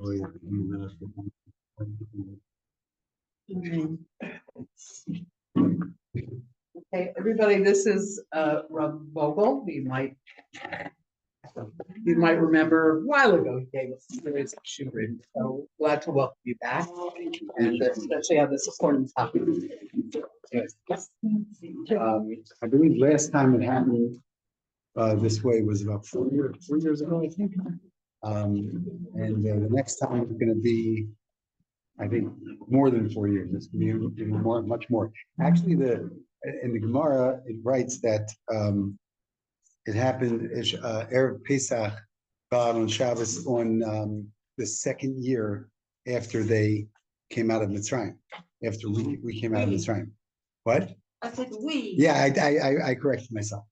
Okay, everybody, this is Rabbi Vogel. You might remember a while ago he gave us a series of shubrim. So glad to welcome you back, and especially on this important topic. I believe last time it happened this way was about 4 years ago, I think. And the next time it's going to be, I think, more than 4 years. It's going to be even more, much more. Actually, in the Gemara it writes that it happened Erev Pesach on Shabbos on the second year after they came out of Mitzrayim. After we came out of Mitzrayim. What? I said we. Yeah, I corrected myself.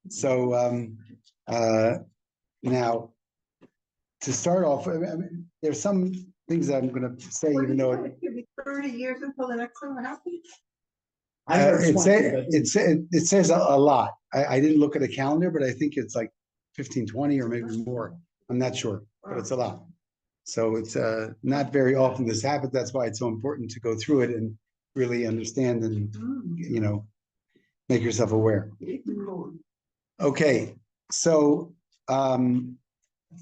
So now, to start off, there's some things that I'm going to say, even though it could be 30 years until the next one happens. it says a lot. I didn't look at a calendar, but I think it's like 15, 20 or maybe more. I'm not sure, but it's a lot. So it's not very often this happens. That's why it's so important to go through it and really understand and, make yourself aware. Okay, so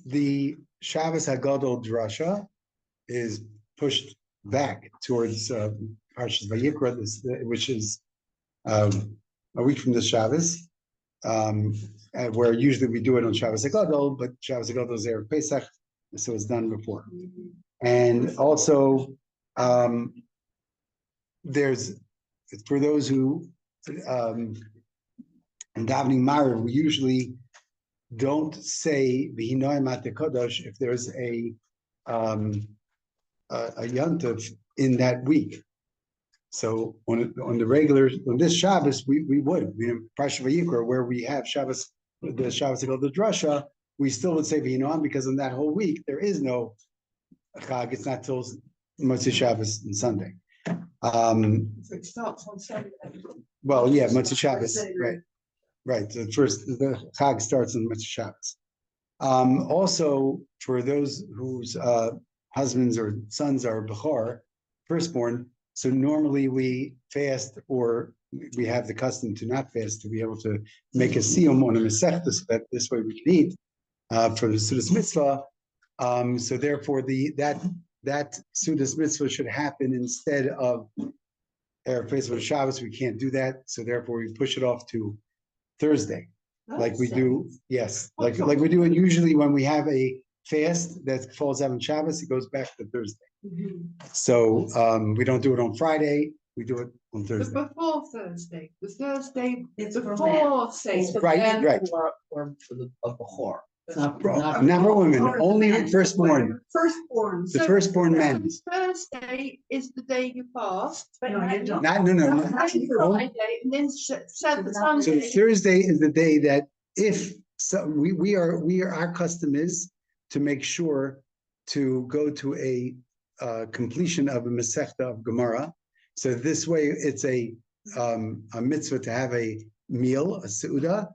the Shabbos HaGadol Drasha is pushed back towards Parshas Vayikra, which is a week from the Shabbos, where usually we do it on Shabbos HaGadol, but Shabbos HaGadol is Erev Pesach, so it's done before. And also, there's, for those who in davening Marav, we usually don't say V'hinoi mat kadosh if there's a yontif in that week. So on this Shabbos, we would, Parshas Vayikra, where we have Shabbos, the Shabbos called the Drasha, we still would say V'hinoi, because in that whole week there is no Chag. It's not till Motzash Shabbos and Sunday. It starts on Sunday. Well, yeah, Motzash Shabbos, right. The Chag starts on Motzash Shabbos. Also, for those whose husbands or sons are Bechor, firstborn, so normally we fast, or we have the custom to not fast, to be able to make a siyum on a Masechta, so that this way we can eat for the Sudas Mitzvah. So therefore, that Sudas Mitzvah should happen instead of Erev Pesach Shabbos. We can't do that, so therefore we push it off to Thursday, like we do. Yes, like we do it usually when we have a fast that falls out on Shabbos. It goes back to Thursday. So we don't do it on Friday. We do it on Thursday. But before Thursday, the Thursday before Thursday. Right. Or for the Bechor. Not for women, only firstborn. Firstborn. The firstborn men. Thursday is the day you fast. No, you don't. No. Friday, and then Sunday. So Thursday is the day that our custom is to make sure to go to a completion of a Masechta of Gemara. So this way it's a mitzvah to have a meal, a seuda,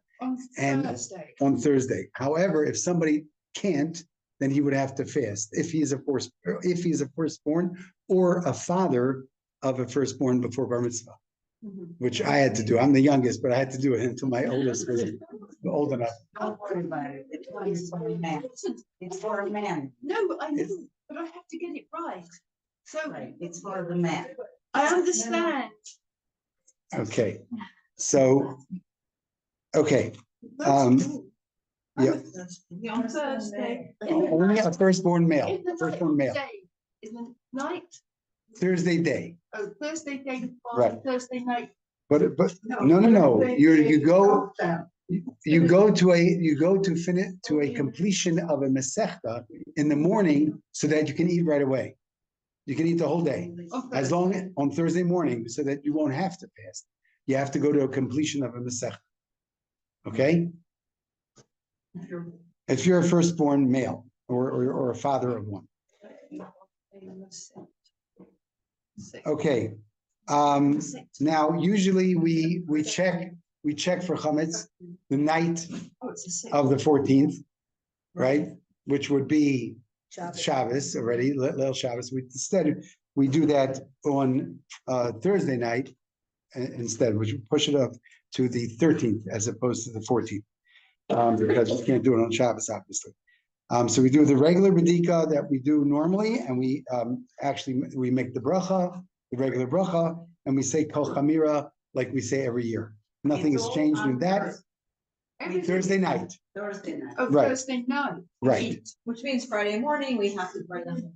on Thursday. However, if somebody can't, then he would have to fast if he's a firstborn or a father of a firstborn before bar mitzvah, which I had to do. I'm the youngest, but I had to do it until my oldest was old enough. Don't worry about it. It's for a man. It's for a man. No, I know, but I have to get it right. So It's for the man. I understand. Okay, so okay. Yeah. On Thursday. Only a firstborn male. Firstborn male. Is the night? Thursday day. Oh, Thursday day. Right. Thursday night. But no. You go to a completion of a Masechta in the morning so that you can eat right away. You can eat the whole day, as long on Thursday morning, so that you won't have to fast. You have to go to a completion of a Masechta. Okay? If you're a firstborn male or a father of one. Okay. Now usually we check for chametz the night of the 14th, right? Which would be Shabbos already, Leil Shabbos. Instead, we do that on Thursday night instead, which we push it up to the 13th as opposed to the 14th. Because we can't do it on Shabbos, obviously. So we do the regular B'dika that we do normally, and we we make the bracha, the regular bracha, and we say Kol Chamira like we say every year. Nothing has changed in that. Thursday night. Thursday night. Oh, Right. Thursday night. Right. Which means Friday morning, we have to write them.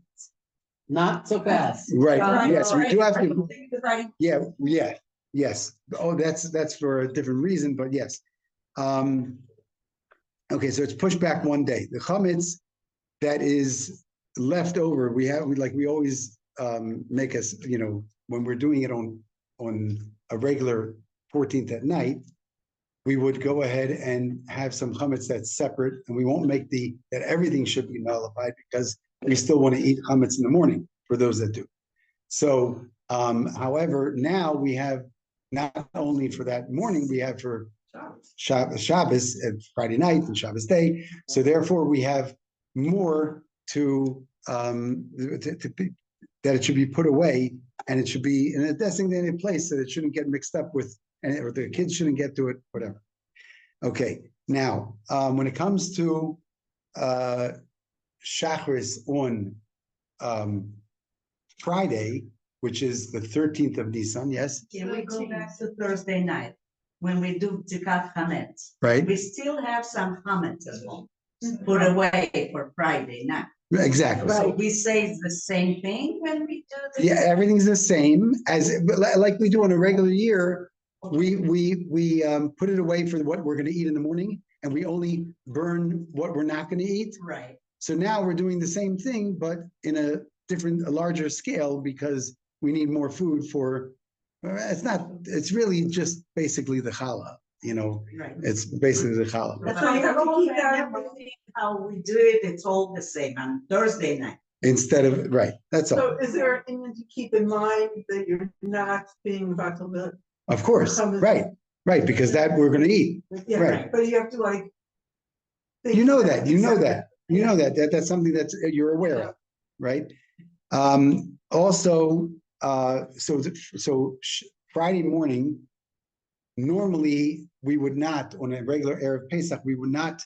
Not so fast. Right, Friday- yes, we do have to, The Friday, yeah, yes. Oh, that's for a different reason, but yes. Okay, so it's pushed back one day. The chametz that is left over, we always make us, when we're doing it on a regular 14th at night, we would go ahead and have some chametz that's separate, and we won't make that everything should be nullified because we still want to eat chametz in the morning for those that do. So, however, now we have not only for that morning, we have for Shabbos and Friday night and Shabbos day. So therefore, we have more to be, that it should be put away, and it should be in a designated place so that it shouldn't get mixed up with, or the kids shouldn't get to it, whatever. Okay, now when it comes to Shacharis on Friday, which is the 13th of Nisan, yes? Can we go back to Thursday night when we do B'dikat Chametz? Right, We still have some chametz at home, put away for Friday night. exactly. So we say it's the same thing when we do this? Yeah, everything's the same but like we do in a regular year. We put it away for what we're going to eat in the morning, and we only burn what we're not going to eat. Right. So now we're doing the same thing, but in a larger scale, because we need more food for. It's really just basically the challah. Right. It's basically the challah. That's why we have to keep everything how we do it. It's all the same on Thursday night. Instead of right, that's all. So is there anything to keep in mind that you're not being vatal? Of course, right, because that we're going to eat. Yeah, Right. but you have to like. You know that that's something that you're aware of, right? Also, Friday morning, normally we would not, on a regular Erev Pesach, we would not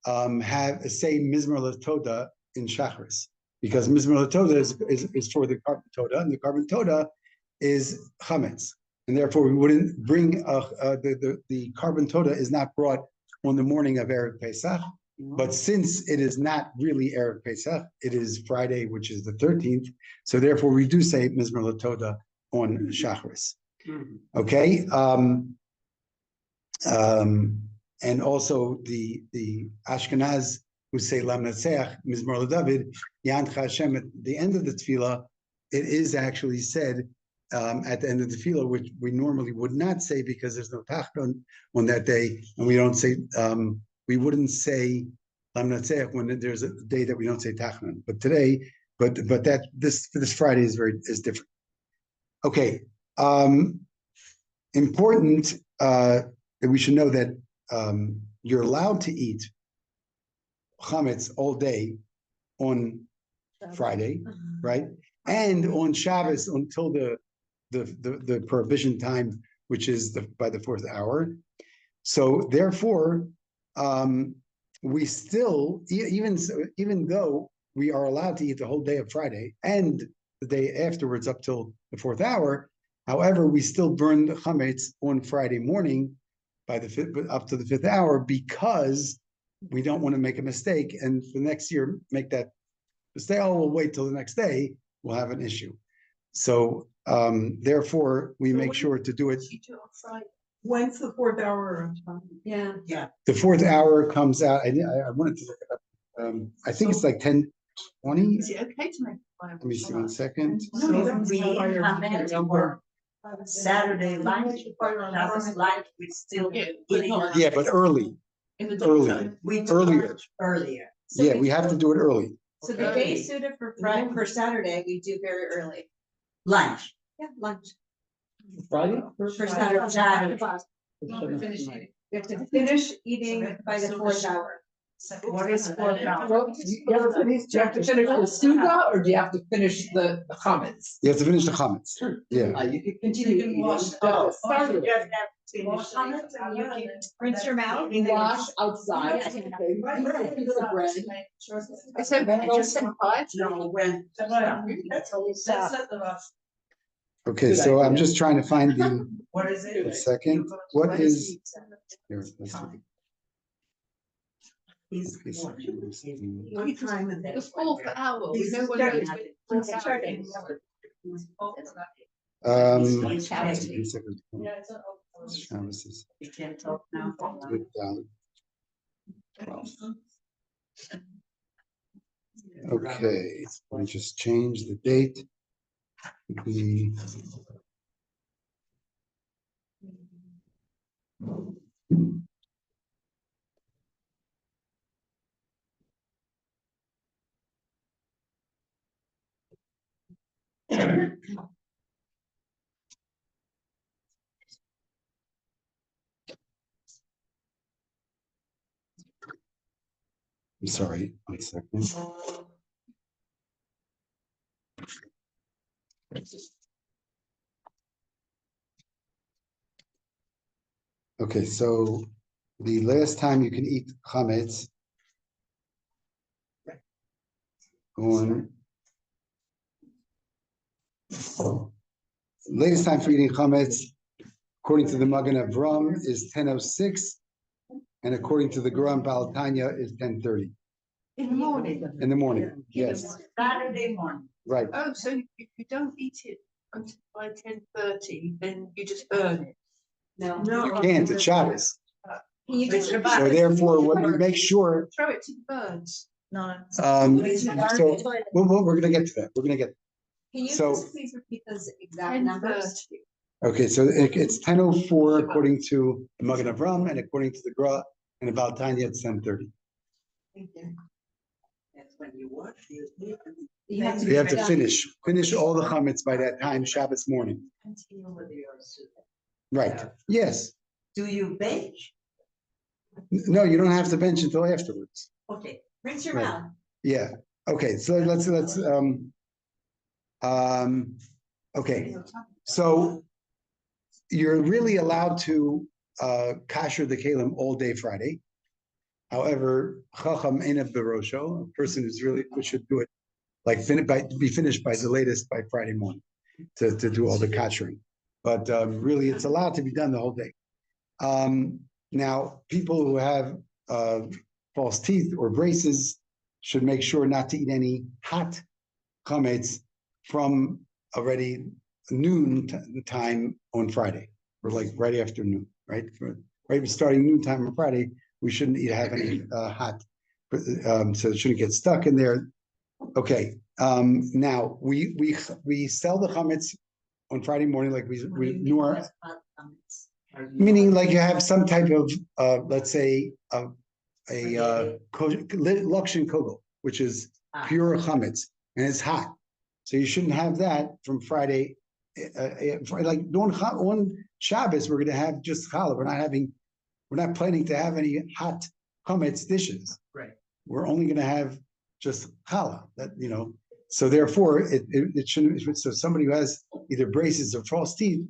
say Mizmor LaToda in Shacharis, because Mizmor LaToda is for the Carbon Toda, and the Carbon Toda is chametz, and therefore we wouldn't bring the Carbon Toda is not brought on the morning of Erev Pesach. But since it is not really Erev Pesach, it is Friday, which is the 13th. So therefore, we do say Mizmor LaToda on Shacharis. Okay. And also the Ashkenaz who say Lam Natseach, Mizmor LaDavid, Yancha Hashem at the end of the tefillah, it is actually said at the end of the tefillah, which we normally would not say because there's no tachton on that day, and we don't say. We wouldn't say Lam Natseach when there's a day that we don't say Tachnan. But today, but this Friday is different. Okay, important that we should know that you're allowed to eat chametz all day on Friday, right? And on Shabbos until the prohibition time, which is by the 4th hour. So therefore, we still, even though we are allowed to eat the whole day of Friday and the day afterwards up till the 4th hour, however, we still burn the chametz on Friday morning up to the 5th hour, because we don't want to make a mistake and for next year make that mistake. Oh, we'll wait till the next day. We'll have an issue. So therefore, we make sure to do it. When's the 4th hour of time? yeah. Yeah. The 4th hour comes out. I wanted to look it up. I think it's like 10:20. Is it okay to make? Let me see 1 second. So we chametz for Saturday lunch, Shabbos lunch, we still eating. Yeah, but early. Early. We do Earlier. lunch earlier. Yeah, we have to do it early. So the day suited for for Saturday, we do very early. Lunch. Yeah, lunch. Friday? For Saturday. Saturday. We have to finish eating by the 4th hour. What is called now? Well, you have to finish the suga, or do you have to finish the comments? You have to finish the comments. Yeah. You can continue You can eating. wash Just it. start with it. Just have to finish Comments and you can rinse your mouth. You wash outside. Yeah. Okay, a piece of bread. I said, just some pot. No, when. That's all it's. Okay, so I'm just trying to find What is a it? second. What is? Here, let's see. He's. Okay, so here's the- What time is The it? full hour. We He's know what checking. it is. Checking. Shabbos is You can't talk now. good down. Okay, let me just change the date. The I'm sorry, 1 second. Okay, so the last time you can eat chametz on latest time for eating chametz, according to the Magen Avram, is 10:06, and according to the Gram Baal Tanya is 10:30 In the morning. in the morning. Yes, Saturday morning. right. Oh, so if you don't eat it until by 10:30, then you just burn it. No. You can't. It's Shabbos. Can you just So therefore, what you make sure. throw it to the birds? No. So we're gonna get to that. We're gonna get. Can you So- just please repeat those exact numbers? 10:30. Okay, so it's 10:04 according to the Magen Avram, and according to the Gra and about Tanya, it's 10:30. That's when you wash. You have You have to done. finish all the chametz by that time, Shabbos morning. Continue with your soup. Right, yes. Do you bake? No, you don't have to bench until afterwards. Okay. Rinse your Right. mouth. Yeah, okay, so let's okay, so you're really allowed to kasher the kalim all day Friday. However, chacham einav berosho, a person who's really should do it like be finished by the latest by Friday morning to do all the kashering. But really, it's allowed to be done the whole day. Now, people who have false teeth or braces should make sure not to eat any hot chametz from already noon time on Friday, or like right after noon, right? Right, starting noon time on Friday, we shouldn't have any hot, so it shouldn't get stuck in there. Okay, now we sell the chametz on Friday morning like we meaning like you have some type of let's say a Lakshin Kogel, which is pure chametz, and it's hot. So you shouldn't have that from Friday. Like on Shabbos, we're going to have just challah. We're not planning to have any hot chametz dishes. Right. We're only going to have just challah. That So therefore, it shouldn't. So somebody who has either braces or false teeth,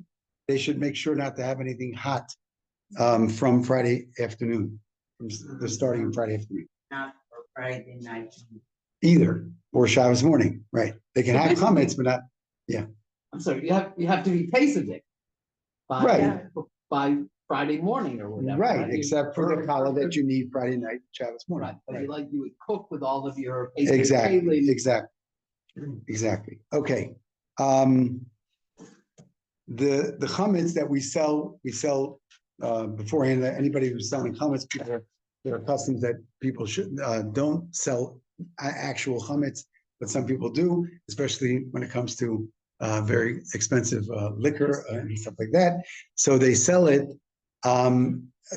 they should make sure not to have anything hot from Friday afternoon. From the starting on Friday afternoon. Not for Friday night. Either or Shabbos morning, right? They can have chametz, but not. I'm sorry, you have to be tasted Right. by Friday morning or whatever. Right, except for the challah that you need Friday night, Shabbos morning. Right, but you would cook with all of your. Exactly. Exactly. Okay. The chametz that we sell beforehand. Anybody who's selling chametz, there are customs that people should don't sell actual chametz, but some people do, especially when it comes to very expensive liquor and stuff like that. So they sell it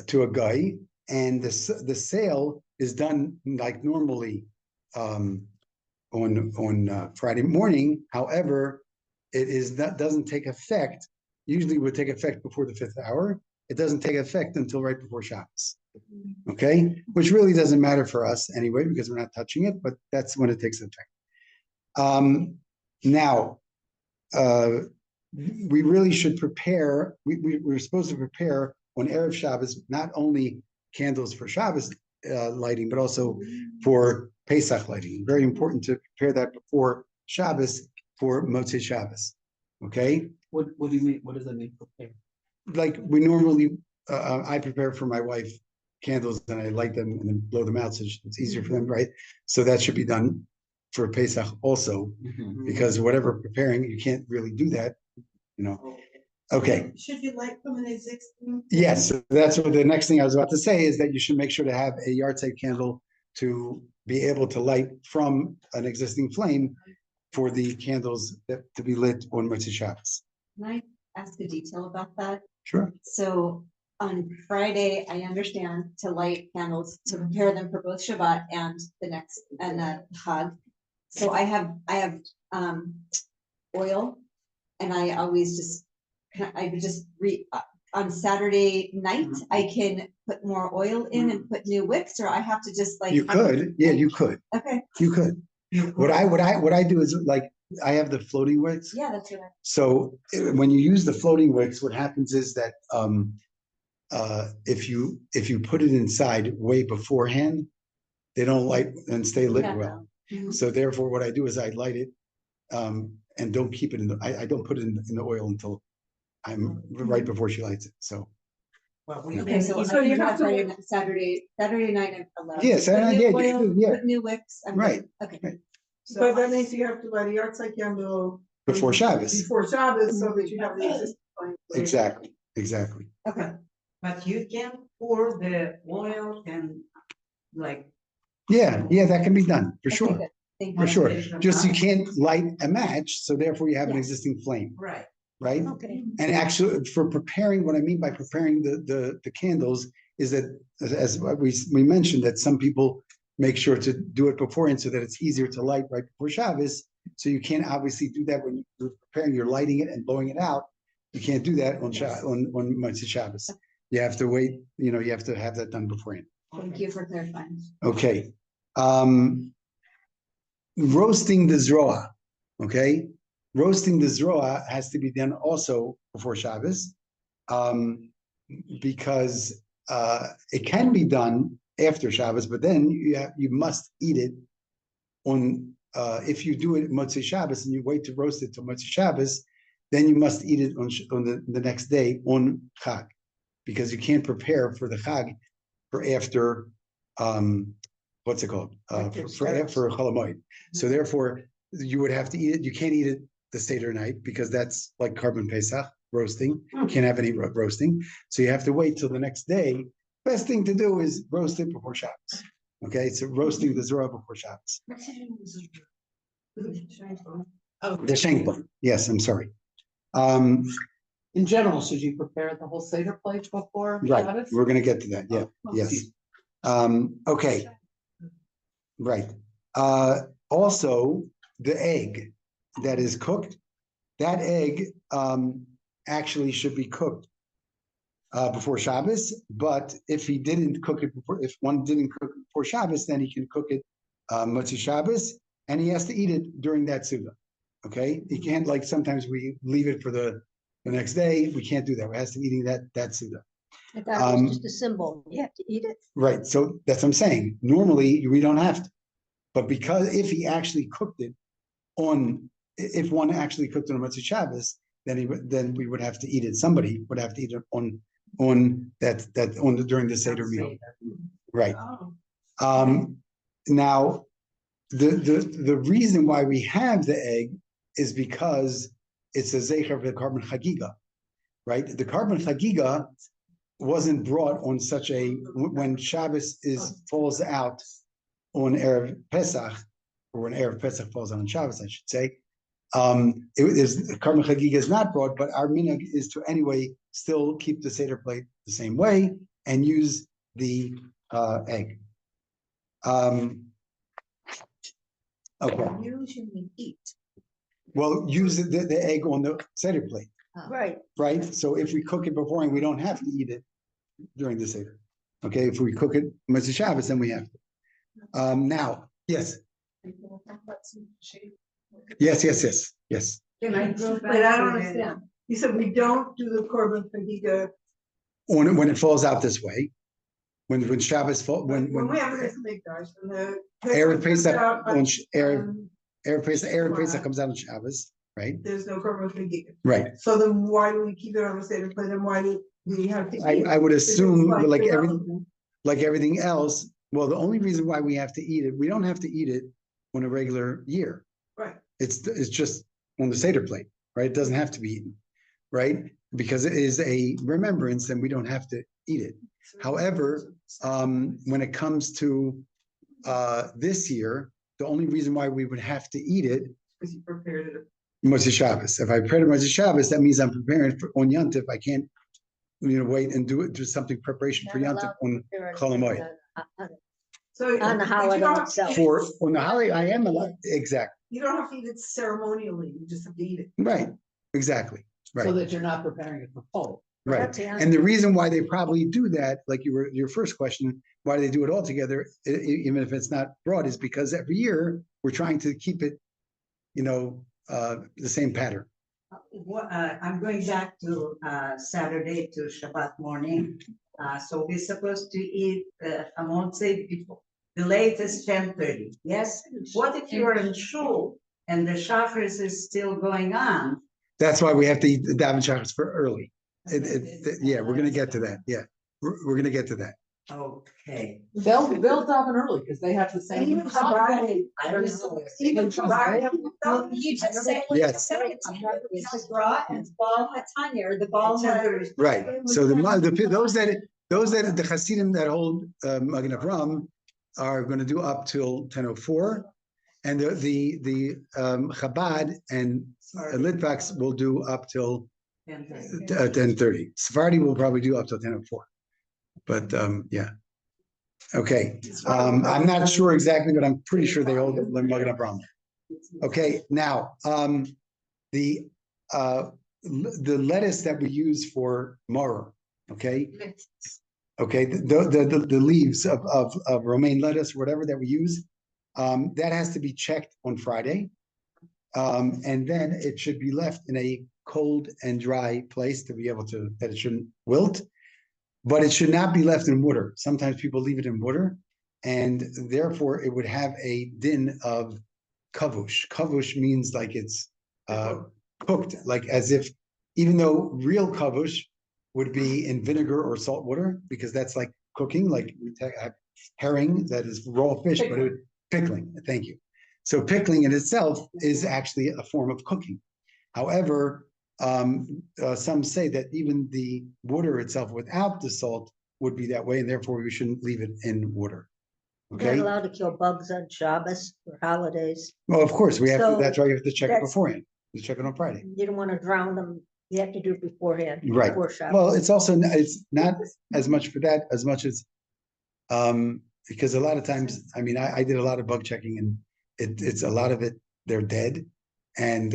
to a guy, and the sale is done like normally on Friday morning. However, doesn't take effect. Usually would take effect before the 5th hour. It doesn't take effect until right before Shabbos. Okay, which really doesn't matter for us anyway, because we're not touching it, but that's when it takes effect. Now, we really should prepare, we're supposed to prepare on Erev Shabbos, not only candles for Shabbos lighting, but also for Pesach lighting. Very important to prepare that before Shabbos for Motzei Shabbos. Okay? What do you mean? What does that mean? Prepare? Like we normally, I prepare for my wife candles and I light them and then blow them out so it's easier for them, right? So that should be done for Pesach also, because whatever preparing, you can't really do that, you know. Okay. Should you light from an existing? Yes, so that's what the next thing I was about to say is that you should make sure to have a yahrzeit candle to be able to light from an existing flame for the candles that to be lit on Motzei Shabbos. Can I ask a detail about that? Sure. So on Friday, I understand to light candles, to prepare them for both Shabbat and the next, and the Chag. So I have oil, and I always just, on Saturday night, I can put more oil in and put new wicks, or I have to just like. You could, yeah, you could, Okay, you could. What I do is like, I have the floating wicks. yeah, that's what So when you use the floating wicks, what happens is that if you put it inside way beforehand, they don't light and stay lit Yeah. well. Mhm. So therefore, what I do is I light it and don't keep it in the. I don't put it in the oil until I'm right before she lights it. So Okay, so So you I have to Friday, wait- Saturday night, I'm allowed. yes, Put new yeah, you oil, could, yeah, put new wicks. I'm Right, good. Okay. right. But that means you have to light a yahrzeit candle. Before Shabbos. Before Shabbos, so that you have the existing. flame. Exactly. Okay. But you can pour the oil and like. Yeah, that can be done for Okay, sure. good. Thank For you. sure. Just you can't light a match, so therefore you have an Yes. existing flame, Right. right? Okay. And actually, for preparing, what I mean by preparing the candles is that, as we mentioned, that some people make sure to do it beforehand so that it's easier to light right before Shabbos. So you can't obviously do that when you're preparing, you're lighting it and blowing it out. You can't do that on Motzei Shabbos. You have to wait, you have to have that done beforehand. Thank you for clarifying. Okay. Roasting the zroa, okay? Roasting the zroa has to be done also before Shabbos, because it can be done after Shabbos, but then you must eat it on, if you do it Motzei Shabbos and you wait to roast it till Motzei Shabbos, then you must eat it on the next day on Chag, because you can't prepare for the Chag for after, what's it called? For Chol Hamoed. So therefore, you would have to eat it. You can't eat it the Seder night because that's like carbon Pesach, roasting. You can't have any roasting. So you have to wait till the next day. Best thing to do is roast it before Shabbos. Okay, so roasting the Zorah before Shabbos. The Shankbon. Yes, I'm sorry. In general, should you prepare the whole Seder plate before Right, Shabbos? we're gonna get to that, yeah, yes. Okay. Right. Also, the egg that is cooked, that egg actually should be cooked before Shabbos, but if he didn't cook it before, if one didn't cook it before Shabbos, then he can cook it Motzei Shabbos, and he has to eat it during that Suda. Okay, he can't, like sometimes we leave it for the next day. We can't do that. We has to be eating that Suda. I thought it was just a symbol. You have to eat it. Right. So that's what I'm saying. Normally we don't have to, but because if he actually cooked it if one actually cooked it on Motzei Shabbos, then we would have to eat it. Somebody would have to eat it on during the Seder meal. Right. Now, the reason why we have the egg is because it's a zecher of the carbon chagiga, right? The carbon chagiga wasn't brought on such when Shabbos falls out on Erev Pesach, or when Erev Pesach falls out on Shabbos, I should say. Carbon chagiga is not brought, but our minhag is to anyway still keep the Seder plate the same way and use the egg. Okay. Usually eat. Well, use the egg on the Seder plate, Right. right? So if we cook it beforehand, we don't have to eat it during the Seder. Okay, if we cook it Motzash Shabbos, then we have to. Now, yes, yes. Can I go back Wait, I don't to the- understand. You said we don't do the korban chagiga When it falls out this way, when Shabbos fall, when when we have Beit Mikdash and the. Erev Pesach, on- Erev on- Erev Pesach comes out on Shabbos, right? There's no korban chagiga. Right. So then why do we keep it on the seder plate and why do we have to? eat it? I would If it's assume, like irrelevant. everything else, well, the only reason why we have to eat it, we don't have to eat it on a regular year. Right. It's just on the Seder plate, right? It doesn't have to be eaten, right? Because it is a remembrance and we don't have to eat it. However, when it comes to this year, the only reason why we would have to eat it, Because you prepared it. Motzash Shabbos. If I prepared Motzash Shabbos, that means I'm preparing for on Yontif. I can't, wait and do something preparation for Not Yontif allowed to on prepare it Chol Hamoed. So. On the but you holiday don't have- itself. For on the holiday, I am allowed, exactly, You don't have to eat it ceremonially, you just have to eat it. right, exactly, So right, that you're not preparing it for full. right. That's the And the reason why they probably do that, like your first question, why do they do it all together, even if it's not broad, is because every year we're trying to keep it, the same pattern. I'm going back to Saturday to Shabbat morning. So we're supposed to eat hamotze before the latest 10:30. Yes. What if you're in shul and the shachris is still going on? That's why we have to eat the daven shachris for early. Yeah, we're gonna get to that. Yeah, we're gonna get to that. Okay. They'll daven early because they have the same. Even Shabbat, I don't know. even Shabbat. Well, you just said, you Yes. just said it's the Gra and Baal HaTanya, or the Baal HaTanya. Right. So those that the Hasidim that hold Magen Avraham are going to do up till 10:04, and the Chabad and Litvaks will do up till 10:30. Sephardi will probably do up till 10:04. But yeah. Okay. I'm not sure exactly, but I'm pretty sure they hold Magen Avraham. Okay. Now the lettuce that we use for maror, okay, the leaves of romaine lettuce, whatever that we use, that has to be checked on Friday, and then it should be left in a cold and dry place to be able to that it shouldn't wilt, but it should not be left in water. Sometimes people leave it in water, and therefore it would have a din of kavush. Kavush means like it's cooked, like as if, even though real kavush would be in vinegar or salt water, because that's like cooking, like we have herring that is raw fish, but pickling. Thank you. So pickling in itself is actually a form of cooking. However, some say that even the water itself without the salt would be that way, and therefore we shouldn't leave it in water. Not Okay. allowed to kill bugs on Shabbos or holidays. Well, of course, we have to, So that's why you have to check it that's- beforehand. You check it on Friday. You don't want to drown them. You have to do it beforehand. Right. Before Shabbos. Well, it's also, it's not as much for that as much as, because a lot of times, I mean, I did a lot of bug checking, and it's a lot of it, they're dead. And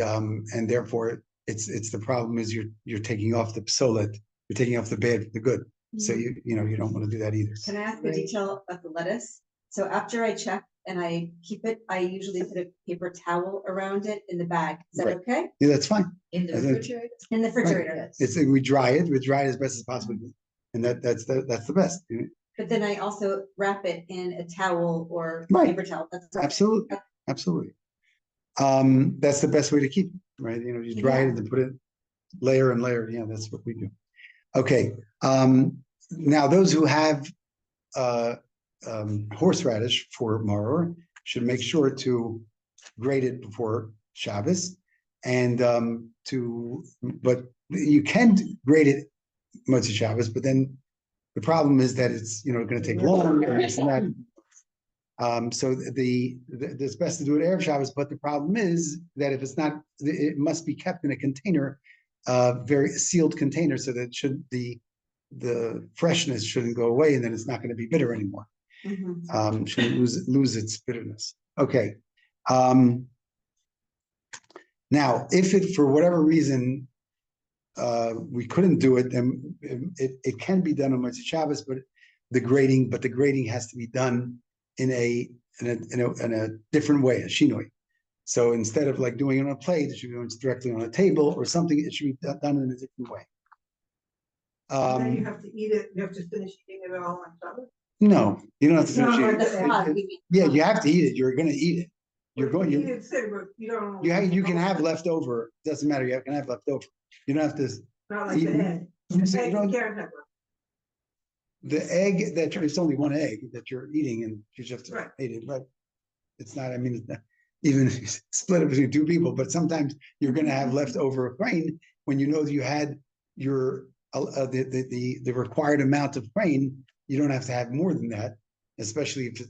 therefore it's the problem is you're taking off the psolet, you're taking off the bad for the good. So you don't want to do that either. Can I ask a detail about the lettuce? So after I check and I keep it, I usually put a paper towel around it in the bag. Is that Right. okay? Yeah, that's fine. In the I think- refrigerator. In the refrigerator? We dry it as best as possible. And that's the best. But then I also wrap it in a towel or Right. paper towel. That's okay. Absolutely, absolutely. That's the best way to keep it, right? You dry it and then put it layer and layer. Yeah, that's what we do. Okay. Now those who have horseradish for maror should make sure to grate it before Shabbos, and but you can grate it Motzash Shabbos, but then the problem is that it's going to take long and this and that. So it's best to do it Erev Shabbos, but the problem is that if it's not, it must be kept in a container, very sealed container, so that the freshness shouldn't go away, and then it's not going to be bitter anymore. Mhm. Shouldn't lose its bitterness. Okay. Now, if it for whatever reason we couldn't do it, then it can be done on Motzash Shabbos, but the grating, but the grating has to be done in a different way, a shinoi. So instead of like doing it on a plate, it should be done directly on a table or something. It should be done in a different way. And then you have to eat it, you have to finish eating it all on Shabbos. No, you don't have to No, finish like it. the hog, you mean. Yeah, you have to eat it. You're going to eat it. You're going. You You, didn't say, but you don't. you can have leftover. Doesn't matter. You can have leftover. You don't have to. Not like the egg. You Egg you don't- can't have. the egg that it's only one egg that you're eating, and you just have to Right. eat it. Right? It's not. I mean, it's not, even if you split it between two people, but sometimes you're going to have leftover grain when you know that you had your the required amount of grain. You don't have to have more than that, especially if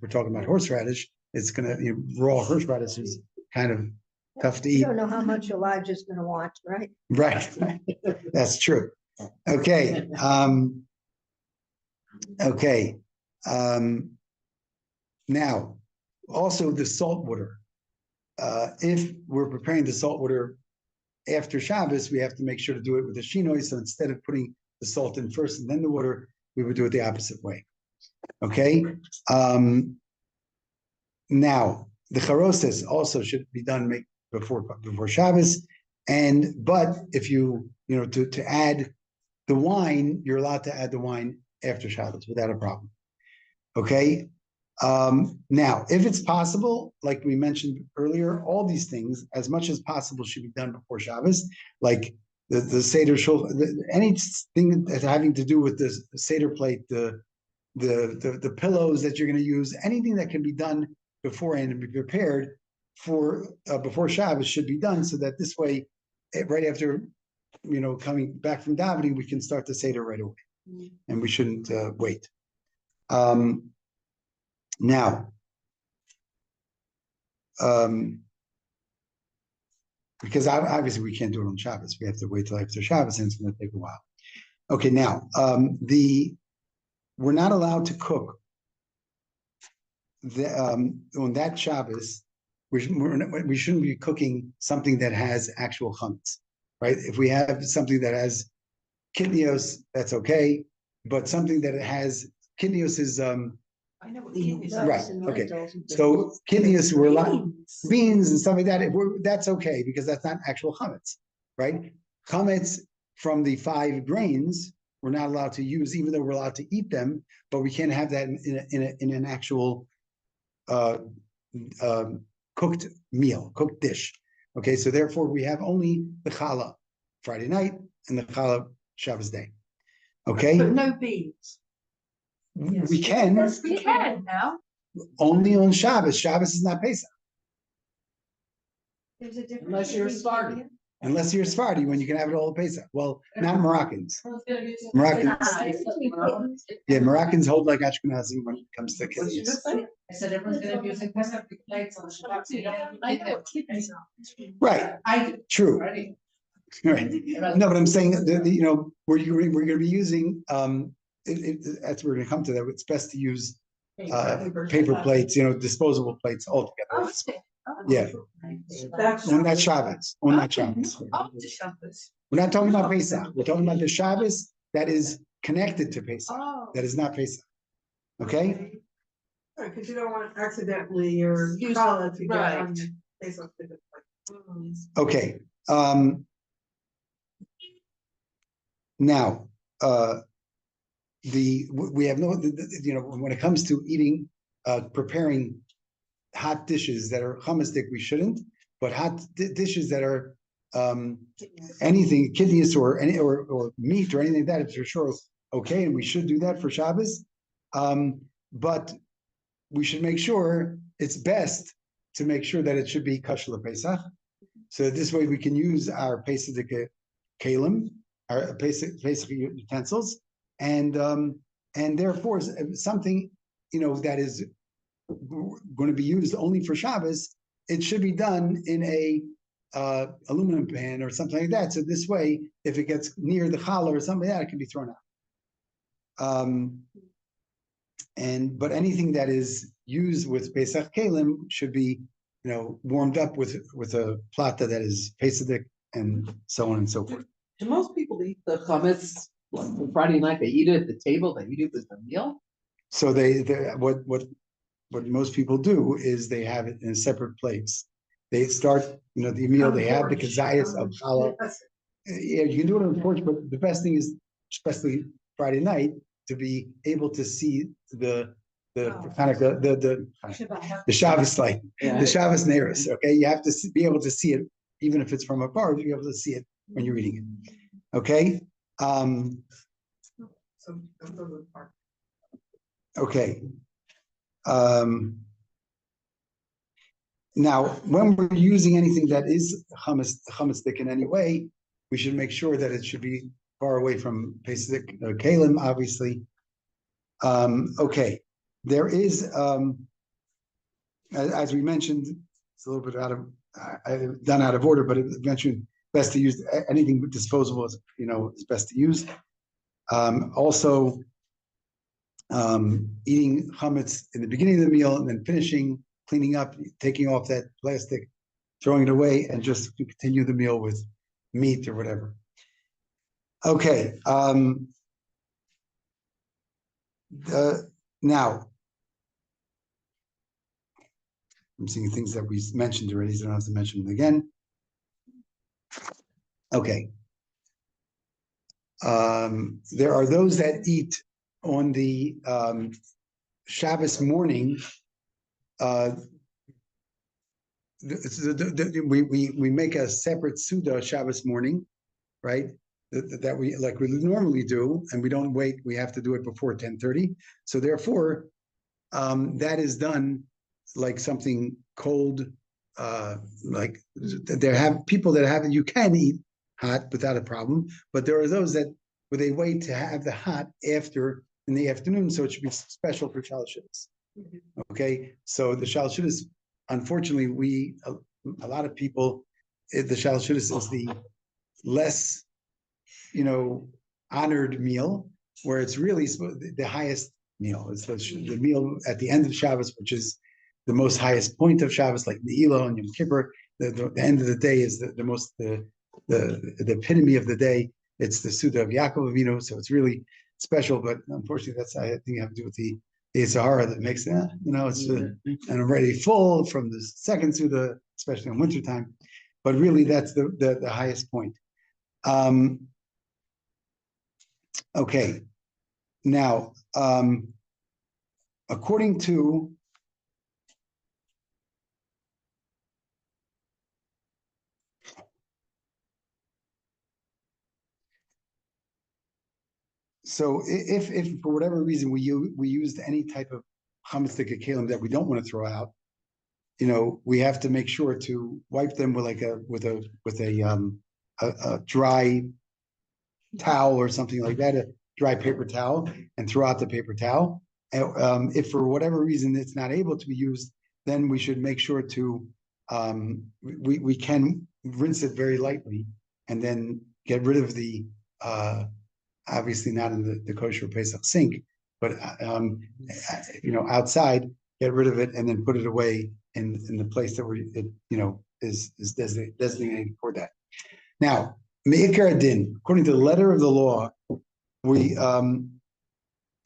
we're talking about horseradish. It's gonna raw horseradish is kind of tough to You eat. don't know how much Elijah's gonna want, right? Right, that's true. Okay, okay. Now, also the salt water. If we're preparing the salt water after Shabbos, we have to make sure to do it with a shinoi. So instead of putting the salt in first and then the water, we would do it the opposite way. Okay. Now the charoses also should be done before Shabbos, but if to add the wine, you're allowed to add the wine after Shabbos without a problem. Okay. Now, if it's possible, like we mentioned earlier, all these things, as much as possible, should be done before Shabbos, like the Seder Shul, anything that's having to do with the Seder plate, the pillows that you're going to use, anything that can be done beforehand and be prepared for before Shabbos should be done, so that this way, right after coming back from davening, we can start the Seder right away, and we shouldn't wait. Now, because obviously we can't do it on Shabbos, we have to wait till after Shabbos, and it's going to take a while. Okay, now we're not allowed to cook on that Shabbos. We shouldn't be cooking something that has actual chametz, right? If we have something that has kidneys, that's okay, but something that has kidneys is I know what kidneys are. right. Okay, so kidneys were beans and stuff like that. That's okay because that's not actual chametz, right? Chametz from the 5 grains we're not allowed to use, even though we're allowed to eat them, but we can't have that in an actual cooked meal, cooked dish. Okay, so therefore we have only the challah Friday night and the challah Shabbos day. Okay, But no beans. we can Yes, we can now. only on Shabbos. Shabbos is not Pesach. There's a difference. Unless you're a between Sephardi. kidney- Unless you're a Sephardi, when you can have it all at Pesach. Well, not Moroccans. Moroccans, yeah, Moroccans hold like Ashkenazim when it comes to What did you kidneys. just say? I said everyone's gonna be using Pesach plates on Shabbat. So you don't have to I do know that. what kidneys are. Right, I do. true. Already. Right. No, but I'm saying that, we're going to be using, as we're going to come to that, it's best to use paper plates, disposable plates altogether. Yeah. That's. On that Shabbos, on that Shabbos. After Shabbos. We're not talking about Pesach. We're talking about the Shabbos that is connected to Pesach. Oh. That is not Pesach. Okay? Because you don't want accidentally your Use- challah to get right. on your face off the plate. Okay. Now, we have no, when it comes to eating, preparing hot dishes that are hummustic, we shouldn't, but hot dishes that are anything, kidneys or meat or anything like that, it's for sure okay, and we should do that for Shabbos. But we should make sure it's best to make sure that it should be kosher Pesach. So this way we can use our Pesach kalim, our Pesach utensils, and therefore something that is going to be used only for Shabbos, it should be done in a aluminum pan or something like that. So this way, if it gets near the challah or something like that, it can be thrown out. But anything that is used with Pesach kalim should be, warmed up with a plata that is Pesach and so on and so forth. Do most people eat the chametz Friday night, they eat it at the table, they eat it as a meal? So what most people do is they have it in separate plates. They start, the meal they have the kazayas of challah. Yeah, you can do it on the porch, but the best thing is, especially Friday night, to be able to see the Hanukkah, the Shabbos light, the Shabbos Neris. Okay, you have to be able to see it, even if it's from afar. Be able to see it when you're eating it. Okay. Okay. Now, when we're using anything that is chametz stick in any way, we should make sure that it should be far away from Pesach kalim, obviously. Okay, there is, as we mentioned, it's a little bit done out of order, but it mentioned best to use anything disposable. Is best to use. Also, eating chametz in the beginning of the meal and then finishing, cleaning up, taking off that plastic, throwing it away, and just continue the meal with meat or whatever. Okay. Now, I'm seeing things that we mentioned already, so I don't have to mention them again. Okay. There are those that eat on the Shabbos morning. We make a separate Suda Shabbos morning, right? That we like we normally do, and we don't wait. We have to do it before 10:30. So therefore, that is done like something cold. Like there have people that have it. You can eat hot without a problem, but there are those that where they wait to have the hot after in the afternoon. So it should be special for Shalashidus. Okay, so the Shalashidus, unfortunately, a lot of people, the Shalashidus is the less honored meal, where it's really the highest meal. It's the meal at the end of Shabbos, which is the most highest point of Shabbos, like Ne'ilah and Yom Kippur. The end of the day is the epitome of the day. It's the Suda of Yaakov Avinu, so it's really special. But unfortunately, that's I think have to do with the Sahara that makes it. It's and I'm already full from the second Suda, especially in wintertime. But really, that's the highest point. Okay, now, according to so if for whatever reason we used any type of chametz kalim that we don't want to throw out, we have to make sure to wipe them with a dry towel or something like that, a dry paper towel, and throw out the paper towel. If for whatever reason it's not able to be used, then we should make sure to we can rinse it very lightly and then get rid of the obviously not in the kosher Pesach sink, but outside, get rid of it and then put it away in the place that is designated for that. Now, Me'ikar Din, according to the letter of the law,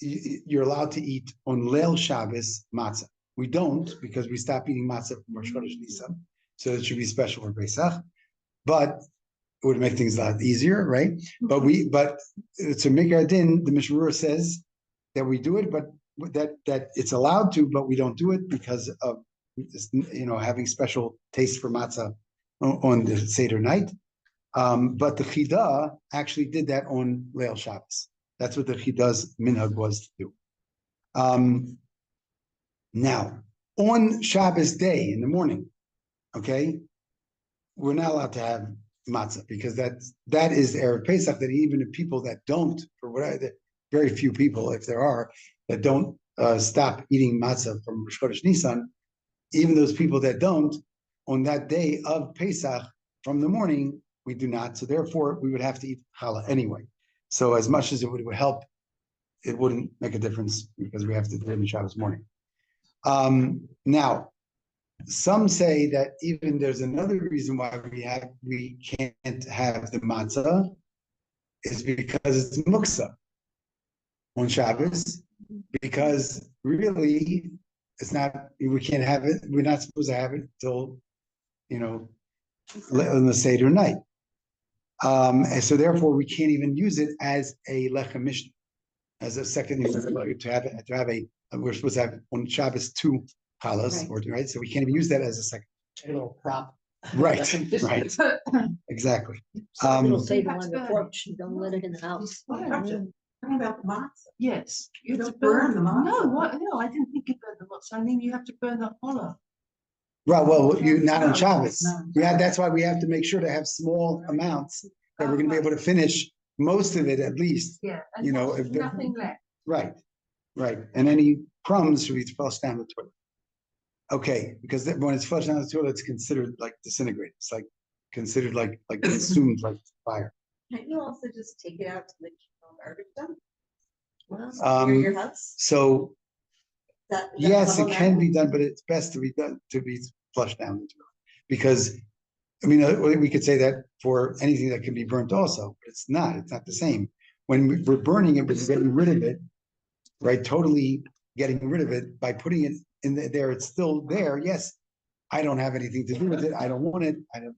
you're allowed to eat on Leil Shabbos matzah. We don't, because we stopped eating matzah from Rosh Chodesh Nisan, so it should be special for Pesach. But it would make things a lot easier, right? But to make our din, the Mishmur says that we do it, but that it's allowed to, but we don't do it because of having special taste for matzah on the Seder night. But the Chidah actually did that on Leil Shabbos. That's what the Chidah's minhag was to do. Now, on Shabbos day in the morning, okay, we're not allowed to have matzah because that is Erev Pesach. That even the people that don't, for whatever, very few people, if there are, that don't stop eating matzah from Rosh Chodesh Nisan, even those people that don't, on that day of Pesach from the morning, we do not. So therefore, we would have to eat challah anyway. So as much as it would help, it wouldn't make a difference because we have to do it on Shabbos morning. Now, some say that even there's another reason why we can't have the matzah, is because it's muksa on Shabbos, because really it's not, we can't have it, we're not supposed to have it till, on the Seder night. And so therefore we can't even use it as a lechem mishnah, as a second, we're supposed to have on Shabbos 2 challahs, right? So we can't even use that as a second. A little prop. Right, right, exactly. It'll say it on the porch, you don't let it in the house. Talking about the matzah. Yes. You have to burn the matzah. No, what, no, I didn't think you burn the matzah. I mean, you have to burn the challah. Right, well, you not on No, Shabbos. no. Yeah, that's why we have to make sure to have small amounts that we're gonna be able to finish most of it at least. Yeah. You know, there's if the- nothing left. Right, right. And any crumbs should be flushed down the toilet. Okay, because when it's flushed down the toilet, it's considered like disintegrated. It's like considered like consumed like fire. Can't you also just take it out to the garbage dump? Um, Near your house? So That- is that yes, it can problematic? be done, but it's best to be done, to be flushed down the toilet. Because, I mean, we could say that for anything that can be burnt also, but it's not the same. When we're burning it, we're getting rid of it, right? Totally getting rid of it by putting it in there, it's still there. Yes, I don't have anything to do with it. I don't want it. I don't,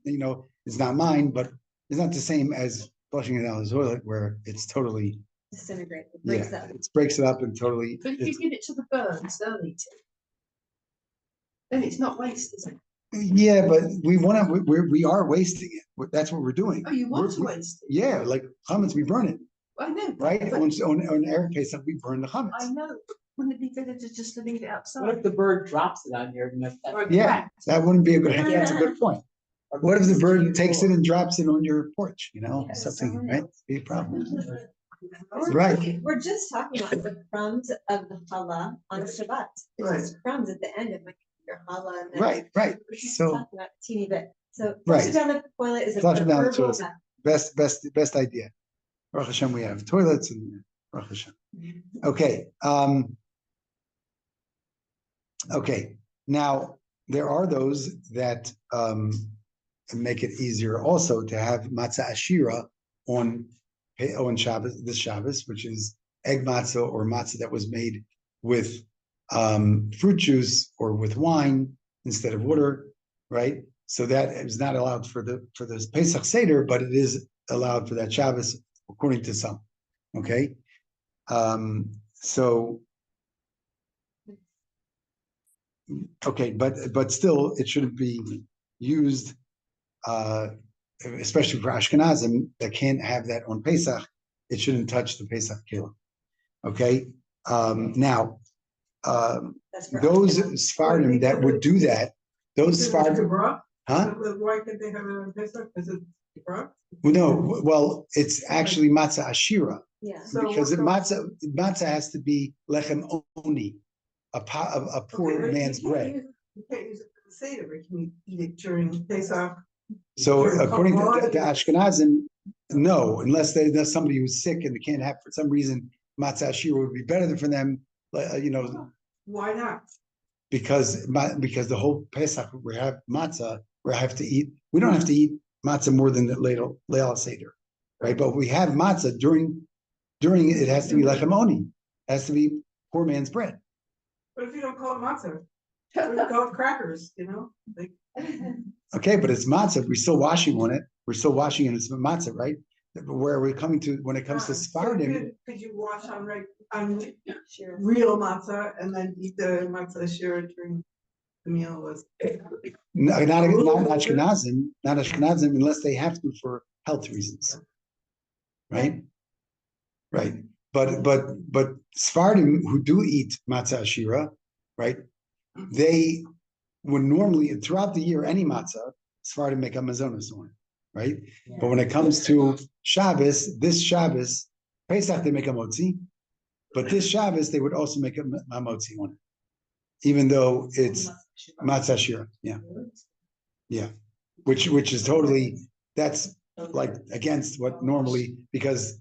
it's not mine, but it's not the same as flushing it down the toilet where it's totally, Disintegrate, it breaks yeah, up. it breaks it up and totally. But if you give it to the birds, they'll eat it. Then it's not waste, is it? Yeah, but we are wasting it. That's what we're doing. Oh, you want to We're- waste it? Yeah, like chametz, we burn it, I know. right? but- On Erev Pesach, we burn the I chametz. know. Wouldn't it be better to just leave it What if outside? the bird drops it on your? Or a Yeah, cat? that wouldn't be a good, that's a good point. What if the bird takes it and drops it on your porch, Yeah, something, someone right? else. Be a problem. We're Right. talking- We're just talking about the crumbs of the challah on Shabbat. It's just crumbs at the end of your challah. And then Right. we're just So talking about a teeny bit. So Right. flush it down the toilet is a Flush it down the preferable toilet. method. best idea. Baruch Hashem, we have toilets and Baruch Hashem. Okay, okay, now there are those that make it easier also to have matzah ashira on Shabbos, this Shabbos, which is egg matzah or matzah that was made with fruit juice or with wine instead of water, right? So that is not allowed for the Pesach Seder, but it is allowed for that Shabbos according to some. Okay, so okay, but still, it shouldn't be used, especially for Ashkenazim that can't have that on Pesach. It shouldn't touch the Pesach kelim. Okay, now That's for those Ashkenaz. Sephardim that would do that, those Sephardim, huh? Why can't they have it on Pesach? Is it Kippur? No, well, it's actually matzah ashira. Yeah. So Because what's matzah has to be lechem oni, a poor Okay, but man's bread. You can't use it for the Seder, but can you eat it during Pesach? So During according to Kavod? the Ashkenazim, no, unless there's somebody who's sick and they can't have, for some reason, matzah ashira would be better for them, Why not? because the whole Pesach, we have matzah, we don't have to eat matzah more than the Leil Seder, right? But we have matzah during it has to be lechem oni, it has to be poor man's bread. But if you don't call it matzah, you call it crackers, like. Okay, but it's matzah. We're still washing on it. We're still washing it. It's matzah, right? Where we're coming to when it comes to So Sephardim. Could you wash on Sure. real matzah and then eat the matzah shira during the meal was? Not Ashkenazim, unless they have to for health reasons, right? Right. But Sephardim who do eat matzah ashira, right? They would normally throughout the year any matzah Sephardim make a mazonos on it, right? But when it comes to Shabbos, this Shabbos, Pesach they make a motzi, but this Shabbos they would also make a motzi on it, even though it's matzah shira, yeah, which is totally, that's like against what normally, because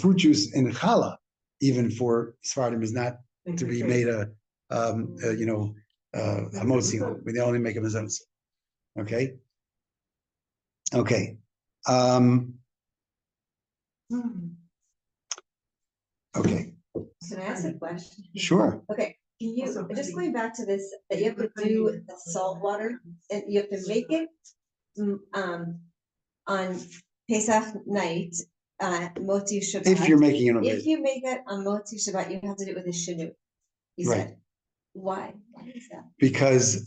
fruit juice in challah, even for Sephardim, is not to be made a motzi on. They only make a mazonos. Okay. Okay, Can I ask a question? sure. Okay, can you, just going back to this, that you have to do the salt water, and you have to make it on Pesach night, Motzi Shabbat. If you're making it on If Pesach. you make it on Motzi Shabbat, you have to do it with a shinu. You Right. said, why? Why is that? Because